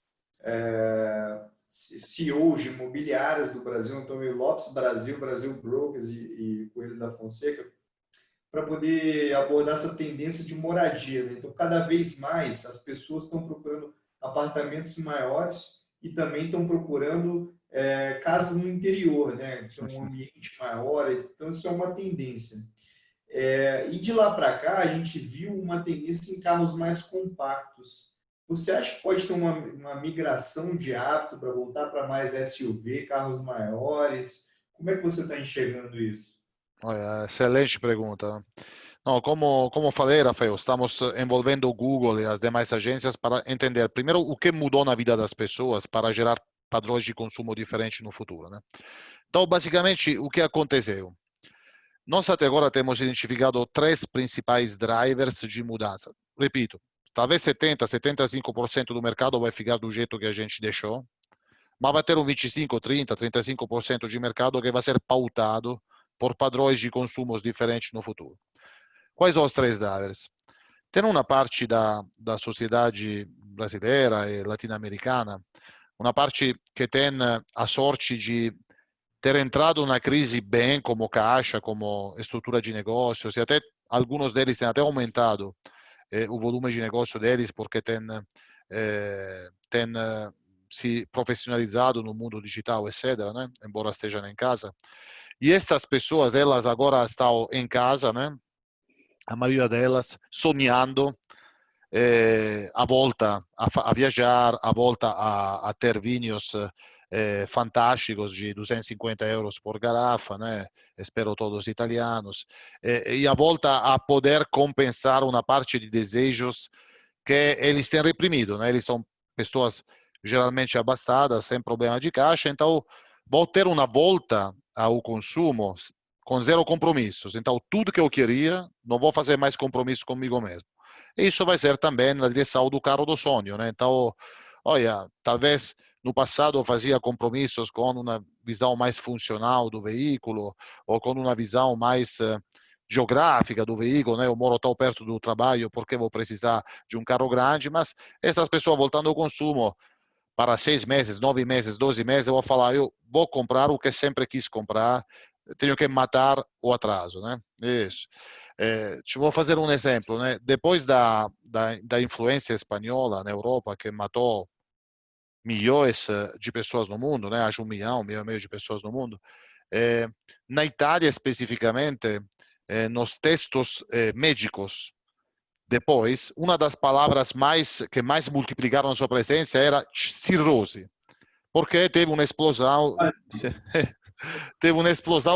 CEOs de imobiliárias do Brasil, Antônio Lopes Brasil, Brasil Brokers e Coelho da Fonseca, para poder abordar essa tendência de moradia, né? Então, cada vez mais as pessoas estão procurando apartamentos maiores e também estão procurando casas no interior, né? Que é um ambiente maior, então isso é uma tendência. E de lá para cá, a gente viu uma tendência em carros mais compactos. Você acha que pode ter uma migração de hábito para voltar para mais SUV, carros maiores? Como é que você está enxergando isso? Excelente pergunta. Não, como falei, Rafael, estamos envolvendo o Google e as demais agências para entender, primeiro, o que mudou na vida das pessoas para gerar padrões de consumo diferentes no futuro, né? Então, basicamente, o que aconteceu? Nós até agora temos identificado 3 principais drivers de mudança. Repito, talvez 70, 75% do mercado vai ficar do jeito que a gente deixou, mas vai ter um 25, 30, 35% de mercado que vai ser pautado por padrões de consumos diferentes no futuro. Quais são os 3 drivers? Tem uma parte da sociedade brasileira e latino-americana, uma parte que tem a sorte de ter entrado na crise bem como caixa, como estrutura de negócios, e até alguns deles têm até aumentado o volume de negócio deles porque têm se profissionalizado no mundo digital, etc., né? Embora estejam em casa. E estas pessoas, elas agora estão em casa, né? A maioria delas sonhando a volta a viajar, a volta a ter vinhos fantásticos de 250 euros por garrafa, né? Espero todos italianos, e a volta a poder compensar uma parte de desejos que eles têm reprimido, né? Eles são pessoas geralmente abastadas, sem problema de caixa, então vou ter uma volta ao consumo com zero compromissos. Então, tudo que eu queria, não vou fazer mais compromisso comigo mesmo. E isso vai ser também na direção do carro do sonho, né? Então, olha, talvez no passado eu fazia compromissos com uma visão mais funcional do veículo ou com uma visão mais geográfica do veículo, né? Eu moro tão perto do trabalho, porque vou precisar de um carro grande, mas essas pessoas voltando ao consumo para 6 meses, 9 meses, 12 meses, eu vou falar, eu vou comprar o que sempre quis comprar, tenho que matar o atraso, né? Isso. Te vou fazer um exemplo, né? Depois da influência espanhola na Europa, que matou milhões de pessoas no mundo, né? Acho 1 milhão, 1,5 milhão de pessoas no mundo. Na Itália, especificamente, nos textos médicos, depois, uma das palavras que mais multiplicaram a sua presença era cirrose, porque teve uma explosão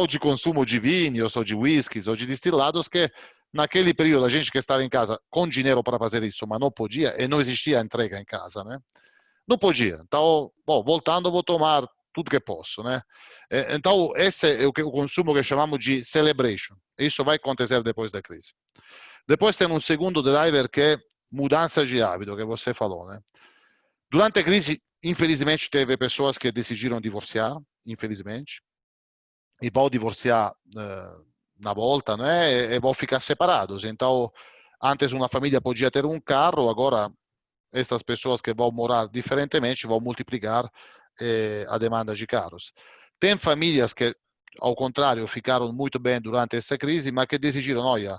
de consumo de vinhos ou de whiskies ou de destilados que naquele período a gente que estava em casa com dinheiro para fazer isso, mas não podia e não existia entrega em casa, né? Não podia. Então, bom, voltando, vou tomar tudo que posso, né? Então, esse é o consumo que chamamos de celebration. Isso vai acontecer depois da crise. Depois tem um segundo driver que é mudança de hábito, que você falou, né? Durante a crise, infelizmente, teve pessoas que decidiram divorciar, infelizmente, e vão divorciar na volta, né? E vão ficar separados. Então, antes uma família podia ter um carro, agora essas pessoas que vão morar diferentemente vão multiplicar a demanda de carros. Tem famílias que ao contrário, ficaram muito bem durante essa crise, mas que decidiram, olha,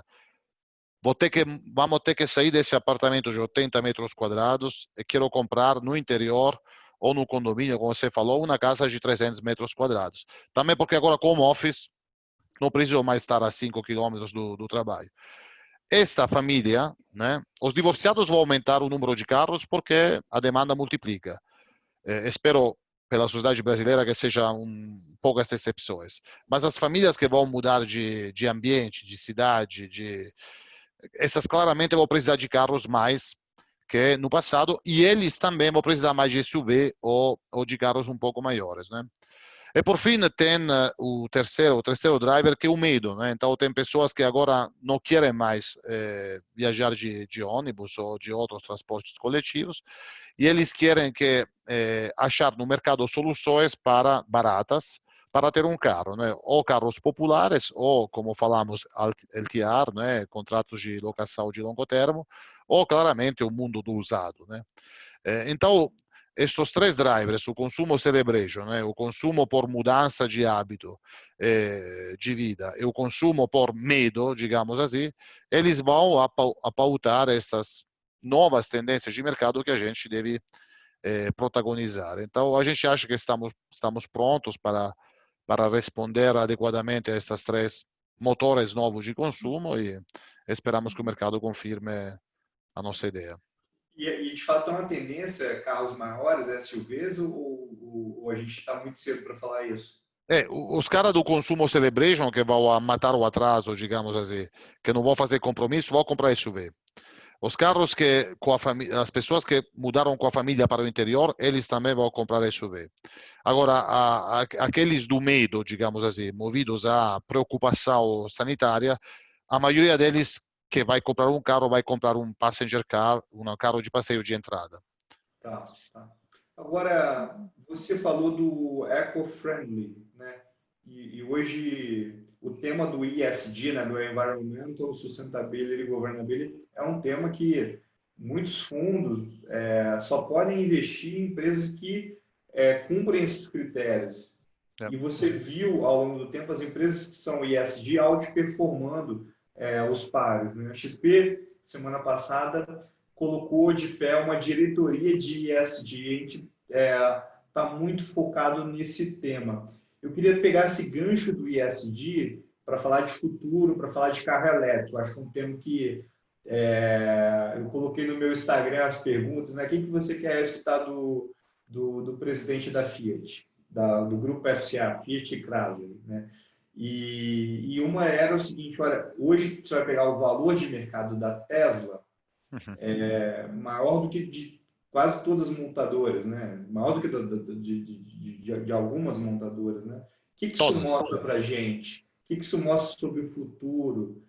vamos ter que sair desse apartamento de 80 metros quadrados e quero comprar no interior ou no condomínio, como você falou, uma casa de 300 metros quadrados. Também porque agora, como office, não preciso mais estar a 5 quilômetros do trabalho. Esta família, né, os divorciados vão aumentar o número de carros porque a demanda multiplica. Espero, pela sociedade brasileira, que seja poucas exceções. Mas as famílias que vão mudar de ambiente, de cidade, essas claramente vão precisar de carros mais que no passado, e eles também vão precisar mais de SUV ou de carros um pouco maiores, né? E por fim tem o terceiro driver, que é o medo, né? Então tem pessoas que agora não querem mais viajar de ônibus ou de outros transportes coletivos, e eles querem achar no mercado soluções baratas para ter um carro, né? Ou carros populares, ou, como falamos, LTR, né? Contratos de locação de longo termo, ou claramente o mundo do usado, né? Então, estes três drivers, o consumo celebration, né? O consumo por mudança de hábito de vida e o consumo por medo, digamos assim, eles vão pautar essas novas tendências de mercado que a gente deve protagonizar. Então, a gente acha que estamos prontos para responder adequadamente a essas três motores novos de consumo e esperamos que o mercado confirme a nossa ideia. E de fato é uma tendência, carros maiores, SUVs, ou a gente está muito cedo para falar isso? Os caras do consumo celebration que vão matar o atraso, digamos assim, que não vão fazer compromisso, vão comprar SUV. Os carros que as pessoas que mudaram com a família para o interior, eles também vão comprar SUV. Agora, aqueles do medo, digamos assim, movidos à preocupação sanitária, a maioria deles que vai comprar um carro vai comprar um passenger car, um carro de passeio de entrada. Tá. Agora, você falou do eco-friendly, né? E hoje o tema do ESG, né, do Environmental Sustainability Governability, é um tema que muitos fundos só podem investir em empresas que cumprem esses critérios. E você viu, ao longo do tempo, as empresas que são ESG outperformando os pares, né? A XP, semana passada, colocou de pé uma diretoria de ESG. A gente está muito focado nesse tema. Eu queria pegar esse gancho do ESG para falar de futuro, para falar de carro elétrico. Acho que é um tema que eu coloquei no meu Instagram as perguntas, né? O que você quer escutar do presidente da Fiat, do grupo FCA, Fiat e Chrysler, né? E uma era o seguinte, olha, hoje você vai pegar o valor de mercado da Tesla, maior do que de quase todas as montadoras, né? Maior do que de algumas montadoras, né? O que isso mostra para a gente? O que isso mostra sobre o futuro?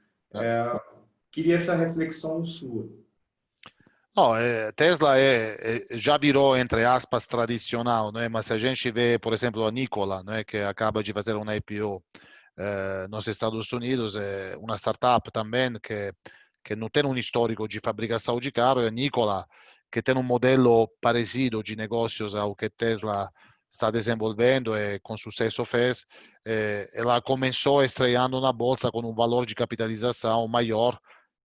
Queria essa reflexão sua. Tesla já virou, entre aspas, tradicional, né? Mas se a gente vê, por exemplo, a Nikola, né, que acaba de fazer uma IPO nos Estados Unidos, é uma startup também que não tem um histórico de fabricação de carro, e a Nikola, que tem um modelo parecido de negócios ao que Tesla está desenvolvendo e com sucesso fez, ela começou estreando na bolsa com um valor de capitalização maior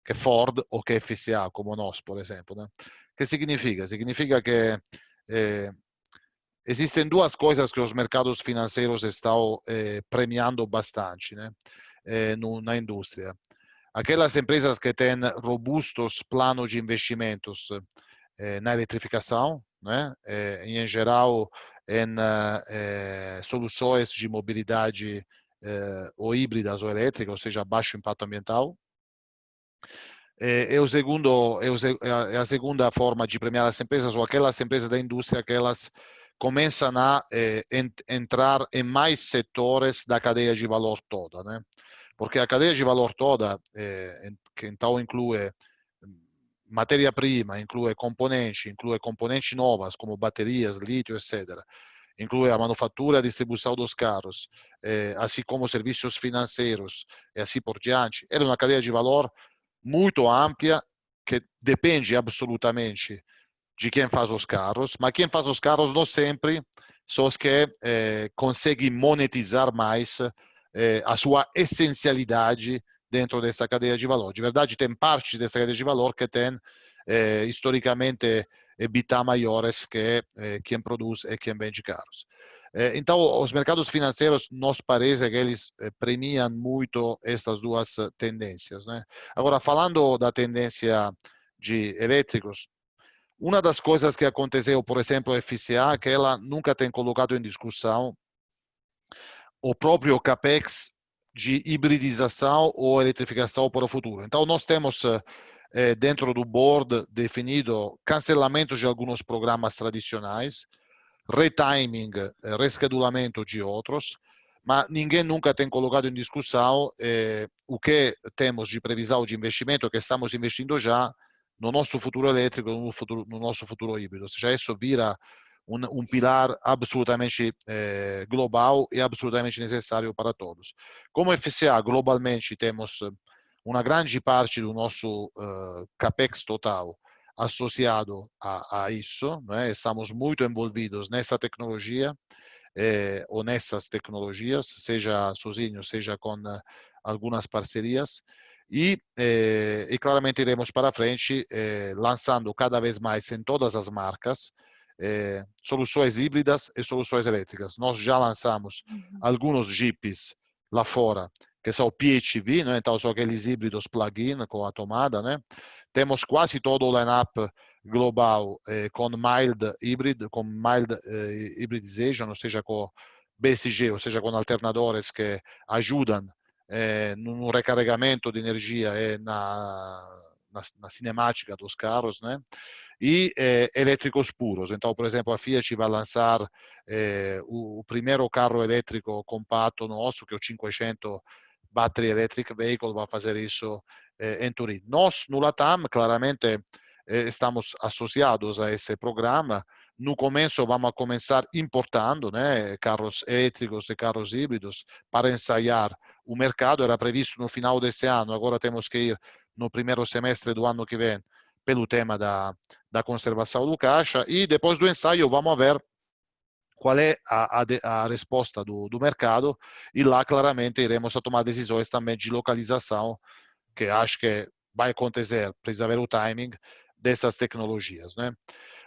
que Ford ou que FCA, como nós, por exemplo, né? Que significa? Significa que existem duas coisas que os mercados financeiros estão premiando bastante, né? Na indústria. Aquelas empresas que têm robustos planos de investimentos na eletrificação, né? Em geral, em soluções de mobilidade ou híbridas ou elétricas, ou seja, baixo impacto ambiental. É a segunda forma de premiar as empresas, ou aquelas empresas da indústria que elas começam a entrar em mais setores da cadeia de valor toda, né? Porque a cadeia de valor toda, que então inclui matéria-prima, inclui componentes novas, como baterias, lítio, etc. Inclui a manufatura e a distribuição dos carros, assim como serviços financeiros e assim por diante. É uma cadeia de valor muito ampla, que depende absolutamente de quem faz os carros, mas quem faz os carros não sempre são os que conseguem monetizar mais a sua essencialidade dentro dessa cadeia de valor. De verdade, tem partes dessa cadeia de valor que tem historicamente EBITDA maiores que quem produz e quem vende carros. Então, os mercados financeiros nos parece que eles premiam muito essas duas tendências, né? Agora, falando da tendência de elétricos, uma das coisas que aconteceu, por exemplo, a FCA, que ela nunca tem colocado em discussão o próprio CAPEX de hibridização ou eletrificação para o futuro. Então, nós temos dentro do board definido cancelamento de alguns programas tradicionais, retiming, reschedulamento de outros, mas ninguém nunca tem colocado em discussão o que temos de previsão de investimento, que estamos investindo já no nosso futuro elétrico, no nosso futuro híbrido. Ou seja, isso vira um pilar absolutamente global e absolutamente necessário para todos. Como FCA, globalmente, temos uma grande parte do nosso CAPEX total associado a isso, né? Estamos muito envolvidos nessa tecnologia ou nessas tecnologias, seja sozinho, seja com algumas parcerias, e claramente iremos para frente lançando cada vez mais em todas as marcas soluções híbridas e soluções elétricas. Nós já lançamos alguns Jeeps lá fora, que são PHEV, né? Então são aqueles híbridos plug-in com a tomada, né? Temos quase todo o line-up global com mild hybrid, com mild hybridization, ou seja, com BCG, ou seja, com alternadores que ajudam no recarregamento de energia e na cinemática dos carros, né? E elétricos puros. Então, por exemplo, a Fiat vai lançar o primeiro carro elétrico compatto nosso, que é o 500 Battery Electric Vehicle, vai fazer isso em Turim. Nós, no Latam, claramente estamos associados a esse programa. No começo, vamos a começar importando, né, carros elétricos e carros híbridos para ensaiar o mercado. Era previsto no final desse ano, agora temos que ir no primeiro semestre do ano que vem pelo tema da conservação do caixa, e depois do ensaio vamos ver qual é a resposta do mercado, e lá claramente iremos a tomar decisões também de localização, que acho que vai acontecer, precisa haver o timing dessas tecnologias, né?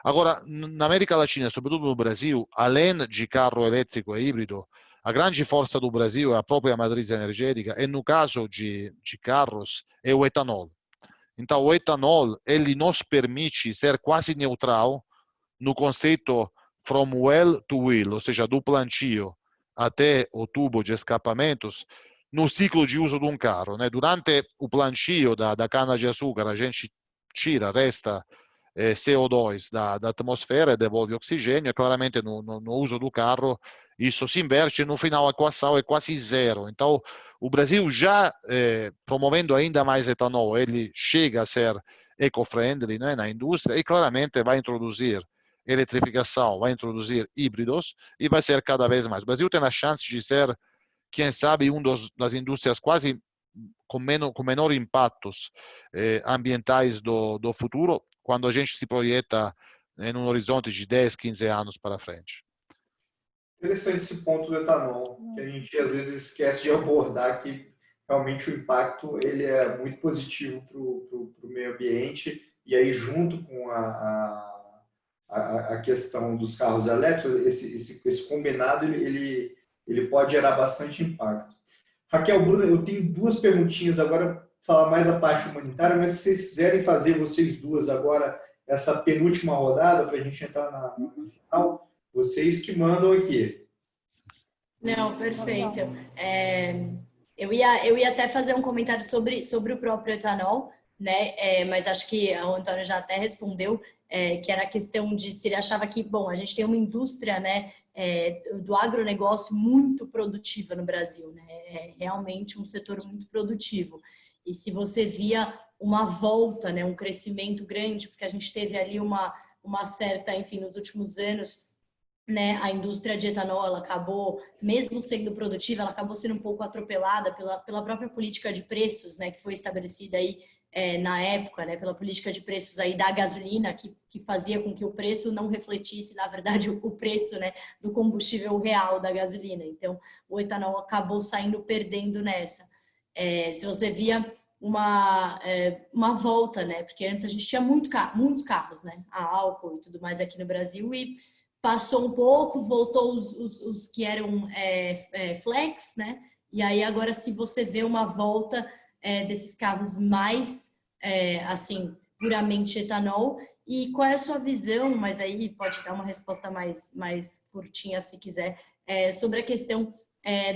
Agora, na América Latina, sobretudo no Brasil, além de carro elétrico e híbrido, a grande força do Brasil é a própria matriz energética, e no caso de carros é o etanol. Então, o etanol, ele nos permite ser quase neutral no conceito from well to wheel, ou seja, do plantio até o tubo de escapamentos, no ciclo de uso de um carro, né? Durante o plantio da cana-de-açúcar, a gente resta CO2 da atmosfera e devolve oxigênio, e claramente no uso do carro isso se inverte, no final a equação é quase zero. Então, o Brasil já promovendo ainda mais etanol, ele chega a ser eco-friendly, né, na indústria, e claramente vai introduzir eletrificação, vai introduzir híbridos, e vai ser cada vez mais. O Brasil tem a chance de ser, quem sabe, das indústrias quase com menor impactos ambientais do futuro, quando a gente se projeta em um horizonte de 10, 15 anos para frente. Interessante esse ponto do etanol, que a gente às vezes esquece de abordar, que realmente o impacto ele é muito positivo para o meio ambiente, e aí junto com a questão dos carros elétricos, esse combinado ele pode gerar bastante impacto. Raquel, Bruna, eu tenho duas perguntinhas agora, falar mais a parte humanitária, mas se vocês quiserem fazer, vocês duas agora, essa penúltima rodada, para a gente entrar na final, vocês que mandam aqui. Não, perfeito. Eu ia até fazer um comentário sobre o próprio etanol, né? Mas acho que o Antônio já até respondeu, que era a questão de se ele achava que, bom, a gente tem uma indústria, né, do agronegócio muito produtiva no Brasil, né? É realmente um setor muito produtivo. E se você via uma volta, né, um crescimento grande, porque a gente teve ali uma certa, enfim, nos últimos anos, né, a indústria de etanol, ela acabou, mesmo sendo produtiva, ela acabou sendo um pouco atropelada pela própria política de preços, né, que foi estabelecida aí na época, né, pela política de preços aí da gasolina, que fazia com que o preço não refletisse, na verdade, o preço, né, do combustível real da gasolina. Então, o etanol acabou saindo perdendo nessa. Se você via uma volta, né, porque antes a gente tinha muitos carros, né, a álcool e tudo mais aqui no Brasil, e passou um pouco, voltou os que eram flex, né, e aí agora se você vê uma volta desses carros mais, assim, puramente etanol. E qual é a sua visão, mas aí pode dar uma resposta mais curtinha, se quiser, sobre a questão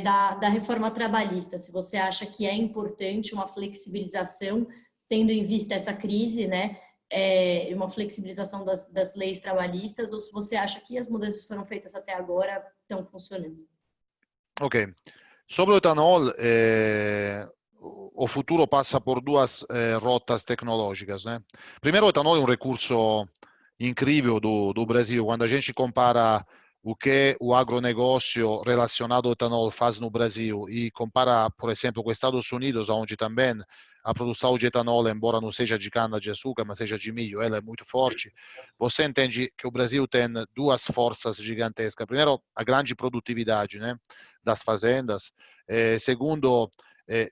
da reforma trabalhista. Se você acha que é importante uma flexibilização, tendo em vista essa crise, né, uma flexibilização das leis trabalhistas, ou se você acha que as mudanças que foram feitas até agora estão funcionando. Ok. Sobre o etanol, o futuro passa por duas rotas tecnológicas, né? Primeiro, o etanol é um recurso incrível do Brasil. Quando a gente compara o que o agronegócio relacionado ao etanol faz no Brasil e compara, por exemplo, com os Estados Unidos, onde também a produção de etanol, embora não seja de cana-de-açúcar, mas seja de milho, ela é muito forte, você entende que o Brasil tem duas forças gigantescas. Primeiro, a grande produtividade, né, das fazendas. Segundo,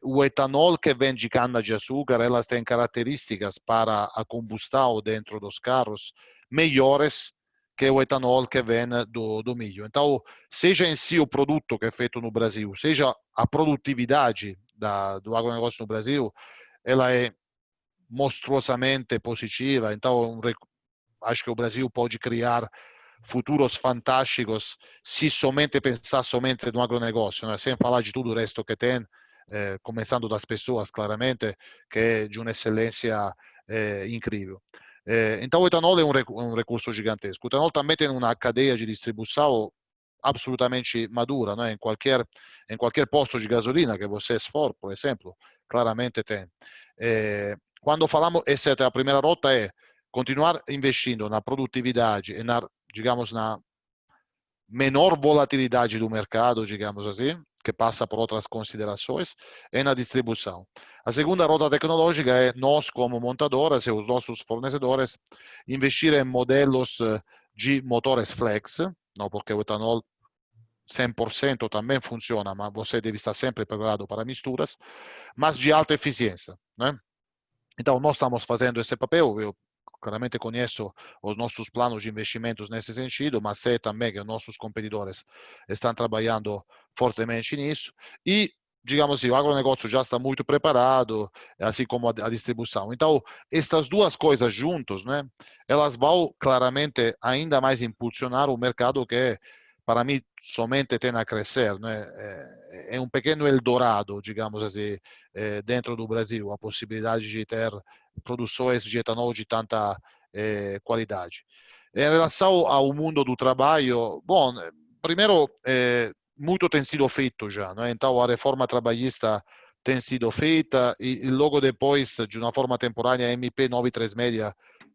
o etanol que vem de cana-de-açúcar, elas têm características para a combustão dentro dos carros melhores que o etanol que vem do milho. Então, seja em si o produto que é feito no Brasil, seja a produtividade do agronegócio no Brasil, ela é monstruosamente positiva. Então, acho que o Brasil pode criar futuros fantásticos se somente pensar somente no agronegócio, né? Sem falar de tudo o resto que tem, começando das pessoas, claramente, que é de uma excelência incrível. Então, o etanol é um recurso gigantesco. O etanol também tem uma cadeia de distribuição absolutamente madura, né? Em qualquer posto de gasolina que você for, por exemplo, claramente tem. Quando falamos, essa é a primeira rota, é continuar investindo na produtividade e digamos, na menor volatilidade do mercado, digamos assim, que passa por outras considerações, e na distribuição. A segunda rota tecnológica é nós, como montadoras e os nossos fornecedores, investir em modelos de motores flex, não porque o etanol 100% também funciona, mas você deve estar sempre preparado para misturas, mas de alta eficiência, né? Então, nós estamos fazendo esse papel. Eu claramente conheço os nossos planos de investimentos nesse sentido, mas sei também que os nossos competidores estão trabalhando fortemente nisso. E, digamos assim, o agronegócio já está muito preparado, assim como a distribuição. Então, estas duas coisas juntos, né, elas vão claramente ainda mais impulsionar o mercado que, para mim, somente tem a crescer, né? É um pequeno Eldorado, digamos assim, dentro do Brasil, a possibilidade de ter produções de etanol de tanta qualidade. Em relação ao mundo do trabalho, bom, primeiro, muito tem sido feito já, né? Então, a reforma trabalhista tem sido feita e logo depois, de uma forma temporânea, a MP 936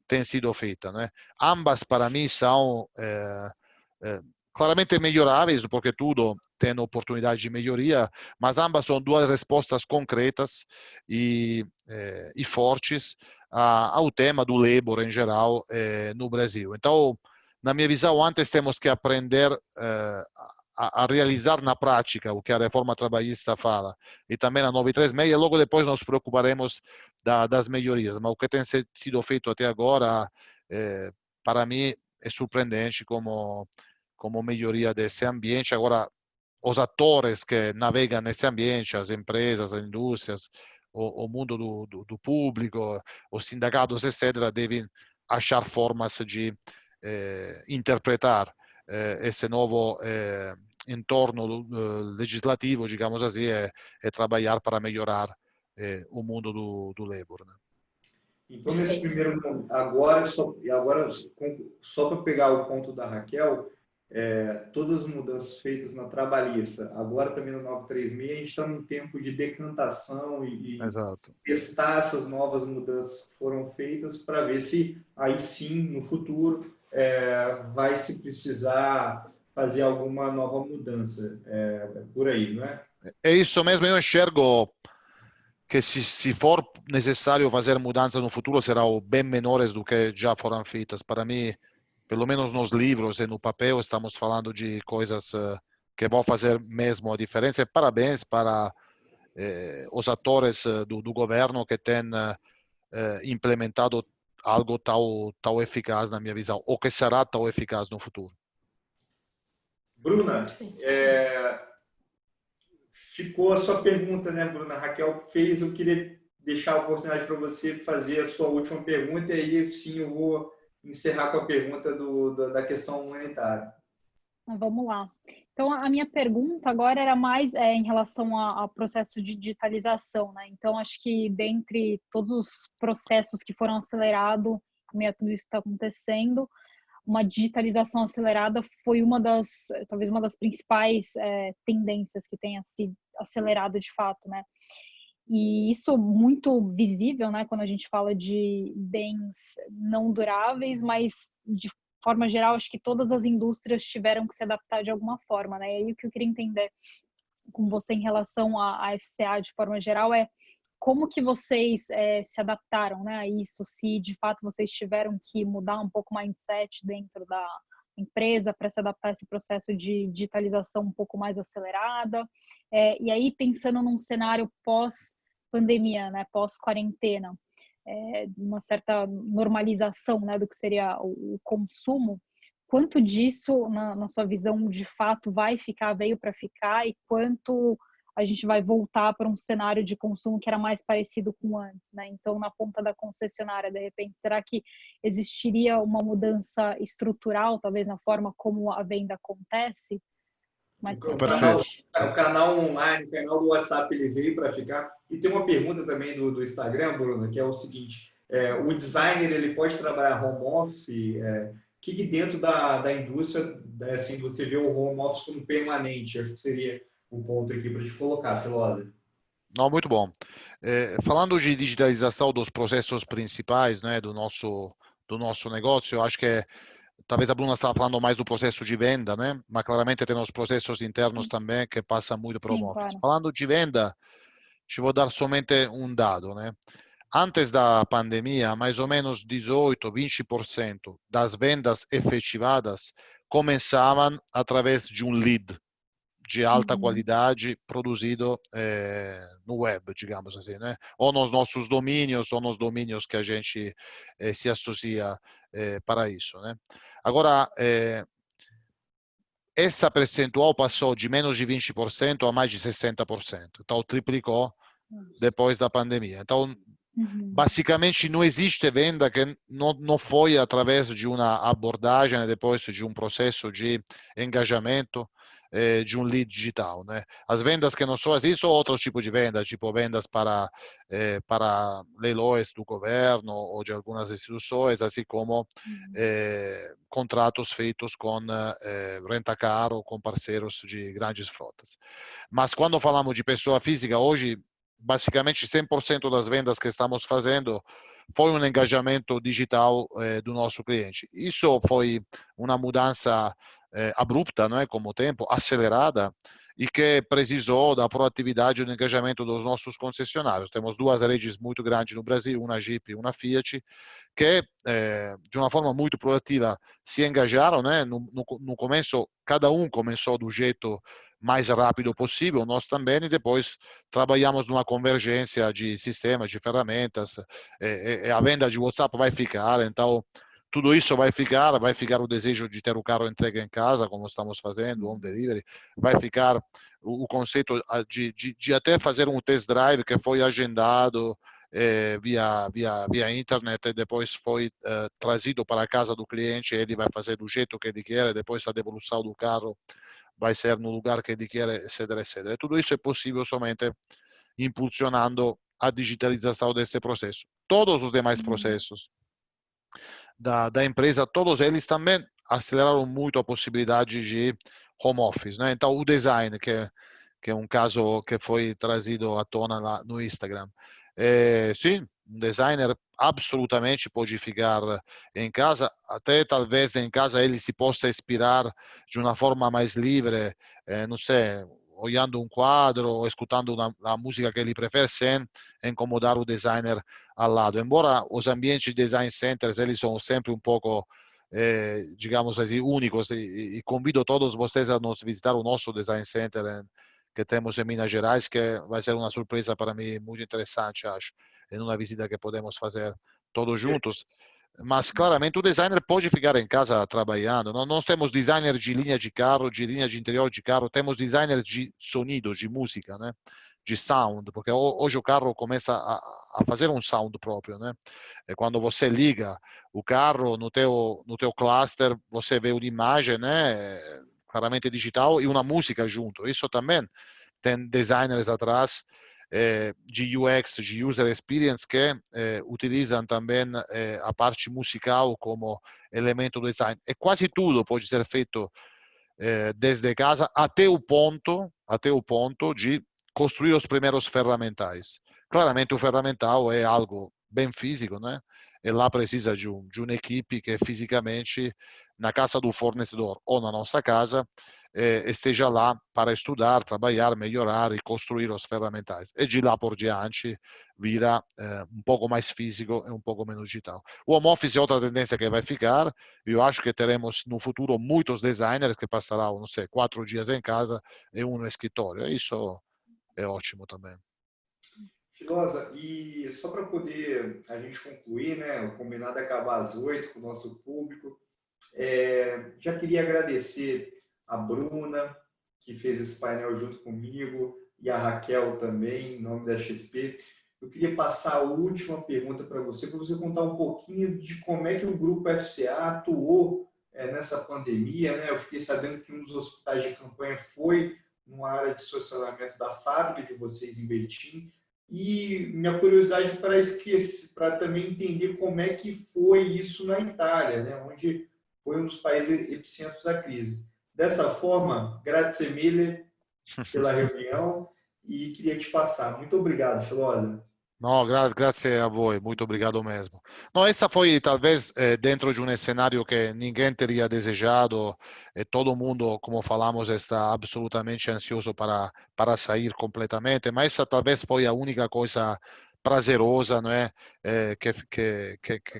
tem sido feita, né? Ambas, para mim, são claramente melhoráveis, porque tudo tem oportunidade de melhoria, mas ambas são duas respostas concretas e fortes ao tema do labor em geral no Brasil. Então, na minha visão, antes temos que aprender a realizar na prática o que a reforma trabalhista fala e também a 936, e logo depois nos preocuparemos das melhorias. Mas o que tem sido feito até agora, para mim, é surpreendente como melhoria desse ambiente. Agora, os atores que navegam nesse ambiente, as empresas, as indústrias, o mundo do público, os sindicatos, etc., devem achar formas de interpretar esse novo entorno legislativo, digamos assim, e trabalhar para melhorar o mundo do labor, né? Então, nesse primeiro momento, agora só para pegar o ponto da Raquel, todas as mudanças feitas na trabalhista, agora também no 936, a gente está num tempo de decantação e testar essas novas mudanças que foram feitas para ver se aí sim, no futuro, vai se precisar fazer alguma nova mudança por aí, não é? É isso mesmo, eu enxergo que se for necessário fazer mudanças no futuro, serão bem menores do que já foram feitas. Para mim, pelo menos nos livros e no papel, estamos falando de coisas que vão fazer mesmo a diferença. Parabéns para os atores do governo que têm implementado algo tão eficaz na minha visão, ou que será tão eficaz no futuro. Bruna, ficou a sua pergunta, né, Bruna? A Raquel fez, eu queria deixar a oportunidade para você fazer a sua última pergunta e aí sim eu vou encerrar com a pergunta da questão humanitária. Vamos lá. Então, a minha pergunta agora era mais em relação ao processo de digitalização, né? Então, acho que dentre todos os processos que foram acelerados, como tudo isso está acontecendo, uma digitalização acelerada foi talvez uma das principais tendências que tenha sido acelerado de fato, né? E isso muito visível, né? Quando a gente fala de bens não duráveis, mas de forma geral, acho que todas as indústrias tiveram que se adaptar de alguma forma, né? E aí o que eu queria entender com você em relação à FCA de forma geral é como que vocês se adaptaram, né, a isso, se de fato vocês tiveram que mudar um pouco o mindset dentro da empresa para se adaptar a esse processo de digitalização um pouco mais acelerada. E aí, pensando num cenário pós-pandemia, né, pós-quarentena, uma certa normalização, né, do que seria o consumo, quanto disso, na sua visão, de fato veio para ficar e quanto a gente vai voltar para um cenário de consumo que era mais parecido com antes, né? Então, na ponta da concessionária, de repente, será que existiria uma mudança estrutural, talvez na forma como a venda acontece? O canal online, o canal do WhatsApp, ele veio para ficar. E tem uma pergunta também do Instagram, Bruno, que é o seguinte: o designer ele pode trabalhar home office? Que dentro da indústria, assim, você vê o home office como permanente? Acho que seria um ponto aqui para te colocar, Filosa. Não, muito bom. Falando de digitalização dos processos principais, né, do nosso negócio, eu acho que talvez a Bruna estava falando mais do processo de venda, né? Mas claramente tem os processos internos também que passam muito por móveis. Claro. Falando de venda, te vou dar somente um dado, né? Antes da pandemia, mais ou menos 18-20% das vendas efetivadas começavam através de um lead de alta qualidade produzido no web, digamos assim, né? Ou nos nossos domínios, ou nos domínios que a gente se associa para isso, né? Agora, essa percentual passou de menos de 20% a mais de 60%. Então, triplicou depois da pandemia. Então, basicamente, não existe venda que não foi através de uma abordagem, depois de um processo de engajamento, de um lead digital, né? As vendas que não são assim são outro tipo de venda, tipo vendas para leilões do governo ou de algumas instituições, assim como contratos feitos com renta-car ou com parceiros de grandes frotas. Mas quando falamos de pessoa física, hoje, basicamente 100% das vendas que estamos fazendo foi um engajamento digital do nosso cliente. Isso foi uma mudança abrupta, não é, com o tempo, acelerada, e que precisou da proatividade e do engajamento dos nossos concessionários. Temos duas redes muito grandes no Brasil, uma Jeep e uma Fiat, que de uma forma muito proativa se engajaram, né? No começo, cada um começou do jeito mais rápido possível, nós também, e depois trabalhamos numa convergência de sistemas, de ferramentas, a venda de WhatsApp vai ficar, então tudo isso vai ficar o desejo de ter o carro entregue em casa, como estamos fazendo, home delivery, vai ficar o conceito de até fazer um test drive que foi agendado via internet e depois foi trazido para a casa do cliente, ele vai fazer do jeito que ele quer, depois a devolução do carro vai ser no lugar que ele quer, etc, etc. E tudo isso é possível somente impulsionando a digitalização desse processo. Todos os demais processos da empresa, todos eles também aceleraram muito a possibilidade de home office, né? Então, o design, que é um caso que foi trazido à tona lá no Instagram. Sim, um designer absolutamente pode ficar em casa, até talvez em casa ele se possa inspirar de uma forma mais livre, não sei, olhando um quadro ou escutando a música que ele prefere sem incomodar o designer ao lado. Embora os ambientes de design centers eles são sempre um pouco, digamos assim, únicos, e convido todos vocês a nos visitar o nosso design center que temos em Minas Gerais, que vai ser uma surpresa para mim muito interessante, acho, em uma visita que podemos fazer todos juntos. Mas claramente o designer pode ficar em casa trabalhando. Nós temos designers de linha de carro, de linha de interior de carro, temos designers de sonido, de música, né? De sound, porque hoje o carro começa a fazer um sound próprio, né? E quando você liga o carro no teu cluster, você vê uma imagem, né? Claramente digital e uma música junto. Isso também tem designers atrás de UX, de User Experience, que utilizam também a parte musical como elemento do design. E quase tudo pode ser feito desde casa até o ponto de construir os primeiros ferramentais. Claramente o ferramental é algo bem físico, né? E lá precisa de uma equipe que fisicamente na casa do fornecedor ou na nossa casa esteja lá para estudar, trabalhar, melhorar e construir os ferramentais. E de lá por diante vira um pouco mais físico e um pouco menos digital. O home office é outra tendência que vai ficar. Eu acho que teremos no futuro muitos designers que passarão, não sei, 4 dias em casa e um no escritório. Isso é ótimo também. Filosa, e só para poder a gente concluir, né, o combinado é acabar às 8 com o nosso público, já queria agradecer a Bruna, que fez esse painel junto comigo, e a Raquel também, em nome da XP. Eu queria passar a última pergunta para você contar um pouquinho de como é que o Grupo FCA atuou nessa pandemia, né? Eu fiquei sabendo que um dos hospitais de campanha foi numa área de estacionamento da fábrica de vocês em Betim. E minha curiosidade para também entender como é que foi isso na Itália, né? Onde foi um dos países epicentros da crise. Dessa forma, grazie mille pela reunião e queria te passar. Muito obrigado, Filosa. No, grazie a voi, muito obrigado mesmo. No, essa foi talvez dentro de um cenário que ninguém teria desejado e todo mundo, como falamos, está absolutamente ansioso para sair completamente, mas essa talvez foi a única coisa prazerosa, né,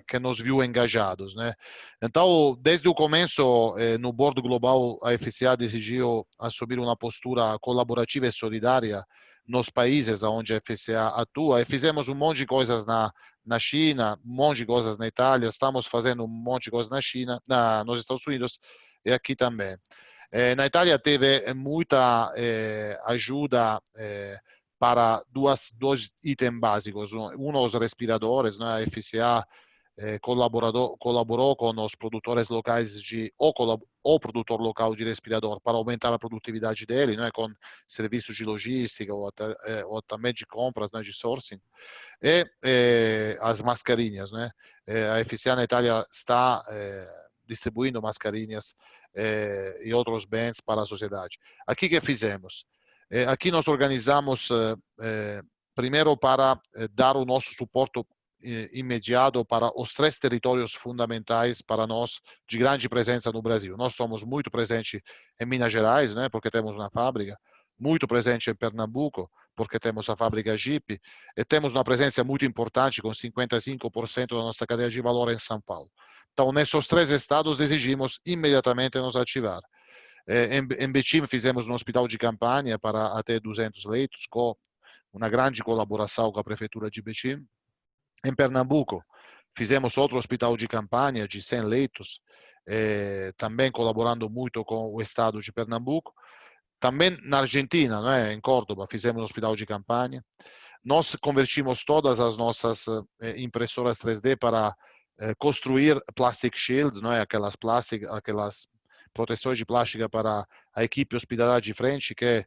que nos viu engajados, né? Então, desde o começo, no Board Global, a FCA decidiu assumir uma postura colaborativa e solidária nos países onde a FCA atua, e fizemos um monte de coisas na China, um monte de coisas na Itália, estamos fazendo um monte de coisas na China, nos Estados Unidos e aqui também. Na Itália teve muita ajuda para dois itens básicos. Um, os respiradores, né? A FCA colaborou com os produtores locais ou produtor local de respirador para aumentar a produtividade dele, né, com serviços de logística ou também de compras, né, de sourcing. E as mascarinhas, né? A FCA na Itália está distribuindo mascarinhas e outros bens para a sociedade. Aqui que fizemos? Aqui nós organizamos primeiro para dar o nosso suporte imediato para os 3 territórios fundamentais para nós de grande presença no Brasil. Nós somos muito presentes em Minas Gerais, né, porque temos uma fábrica, muito presente em Pernambuco, porque temos a fábrica Jeep, e temos uma presença muito importante com 55% da nossa cadeia de valor em São Paulo. Então, nesses 3 estados, decidimos imediatamente nos ativar. Em Betim, fizemos um hospital de campanha para até 200 leitos, com uma grande colaboração com a prefeitura de Betim. Em Pernambuco, fizemos outro hospital de campanha de 100 leitos, também colaborando muito com o estado de Pernambuco. Também na Argentina, né, em Córdoba, fizemos um hospital de campanha. Nós convertimos todas as nossas impressoras 3D para construir plastic shields, né, aquelas proteções de plástica para a equipe hospitalar de frente, que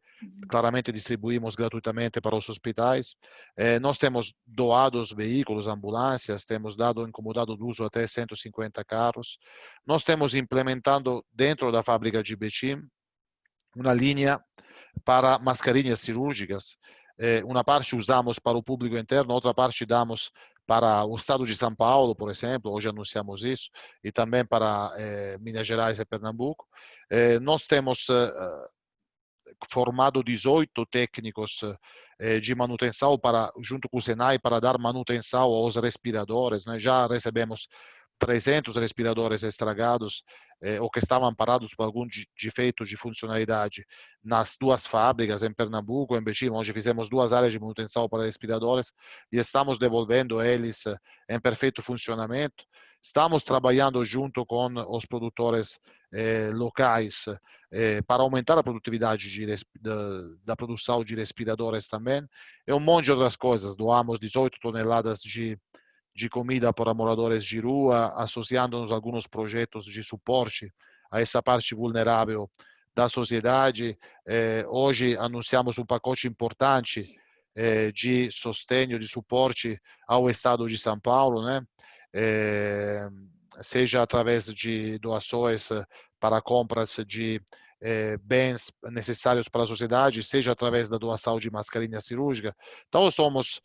claramente distribuímos gratuitamente para os hospitais. Nós temos doado os veículos, ambulâncias, temos dado incomodado de uso até 150 carros. Nós temos implementando dentro da fábrica de Betim uma linha para mascarinhas cirúrgicas. Uma parte usamos para o público interno, outra parte damos para o estado de São Paulo, por exemplo, hoje anunciamos isso, e também para Minas Gerais e Pernambuco. Nós temos formado 18 técnicos de manutenção junto com o Senai para dar manutenção aos respiradores, né? Já recebemos 300 respiradores estragados ou que estavam parados por algum defeito de funcionalidade nas 2 fábricas, em Pernambuco e em Betim, onde fizemos 2 áreas de manutenção para respiradores e estamos devolvendo eles em perfeito funcionamento. Estamos trabalhando junto com os produtores locais para aumentar a produtividade da produção de respiradores também. E um monte de outras coisas. Doamos 18 toneladas de comida para moradores de rua, associando-nos a alguns projetos de suporte a essa parte vulnerável da sociedade. Hoje anunciamos um pacote importante de sostegno, de suporte ao Estado de São Paulo, né? Seja através de doações para compras de bens necessários para a sociedade, seja através da doação de mascarinha cirúrgica. Então, somos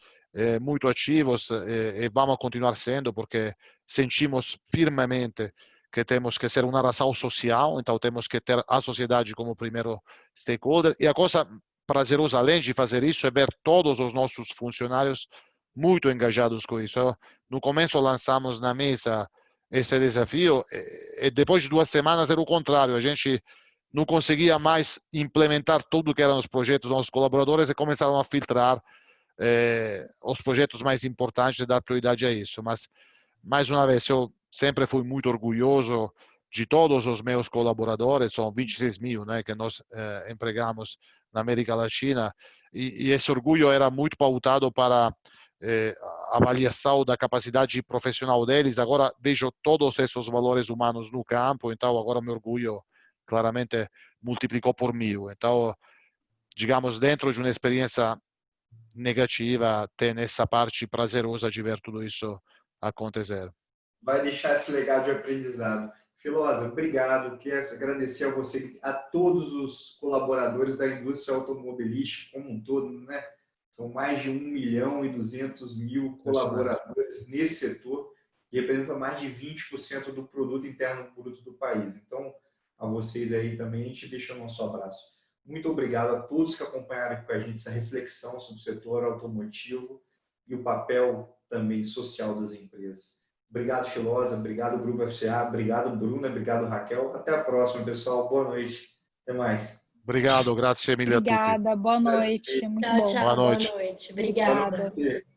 muito ativos e vamos continuar sendo, porque sentimos firmemente que temos que ser uma razão social, então temos que ter a sociedade como primeiro stakeholder. E a coisa prazerosa, além de fazer isso, é ver todos os nossos funcionários muito engajados com isso. No começo lançamos na mesa esse desafio e depois de 2 semanas era o contrário. A gente não conseguia mais implementar tudo que eram os projetos dos nossos colaboradores e começaram a filtrar os projetos mais importantes e dar prioridade a isso. Mas, mais uma vez, eu sempre fui muito orgulhoso de todos os meus colaboradores, são 26 mil, né, que nós empregamos na América Latina, e esse orgulho era muito pautado para a avaliação da capacidade profissional deles. Agora vejo todos esses valores humanos no campo, então agora o meu orgulho claramente multiplicou por 1000. Então, digamos, dentro de uma experiência negativa, tem essa parte prazerosa de ver tudo isso acontecer. Vai deixar esse legado de aprendizado. Filosa, obrigado. Quero agradecer a você, a todos os colaboradores da indústria automobilística como um todo, né? São mais de 1.200.000 colaboradores nesse setor e representam mais de 20% do produto interno bruto do país. Então, a vocês aí também, a gente deixa o nosso abraço. Muito obrigado a todos que acompanharam com a gente essa reflexão sobre o setor automotivo e o papel também social das empresas. Obrigado, Filosa. Obrigado, Grupo FCA. Obrigado, Bruna. Obrigado, Raquel. Até a próxima, pessoal. Boa noite. Até mais. Obrigado, grazie mille a tutti. Obrigada, boa noite. Muito bom. Tchau, Boa noite. boa noite. Obrigada. Boa noite.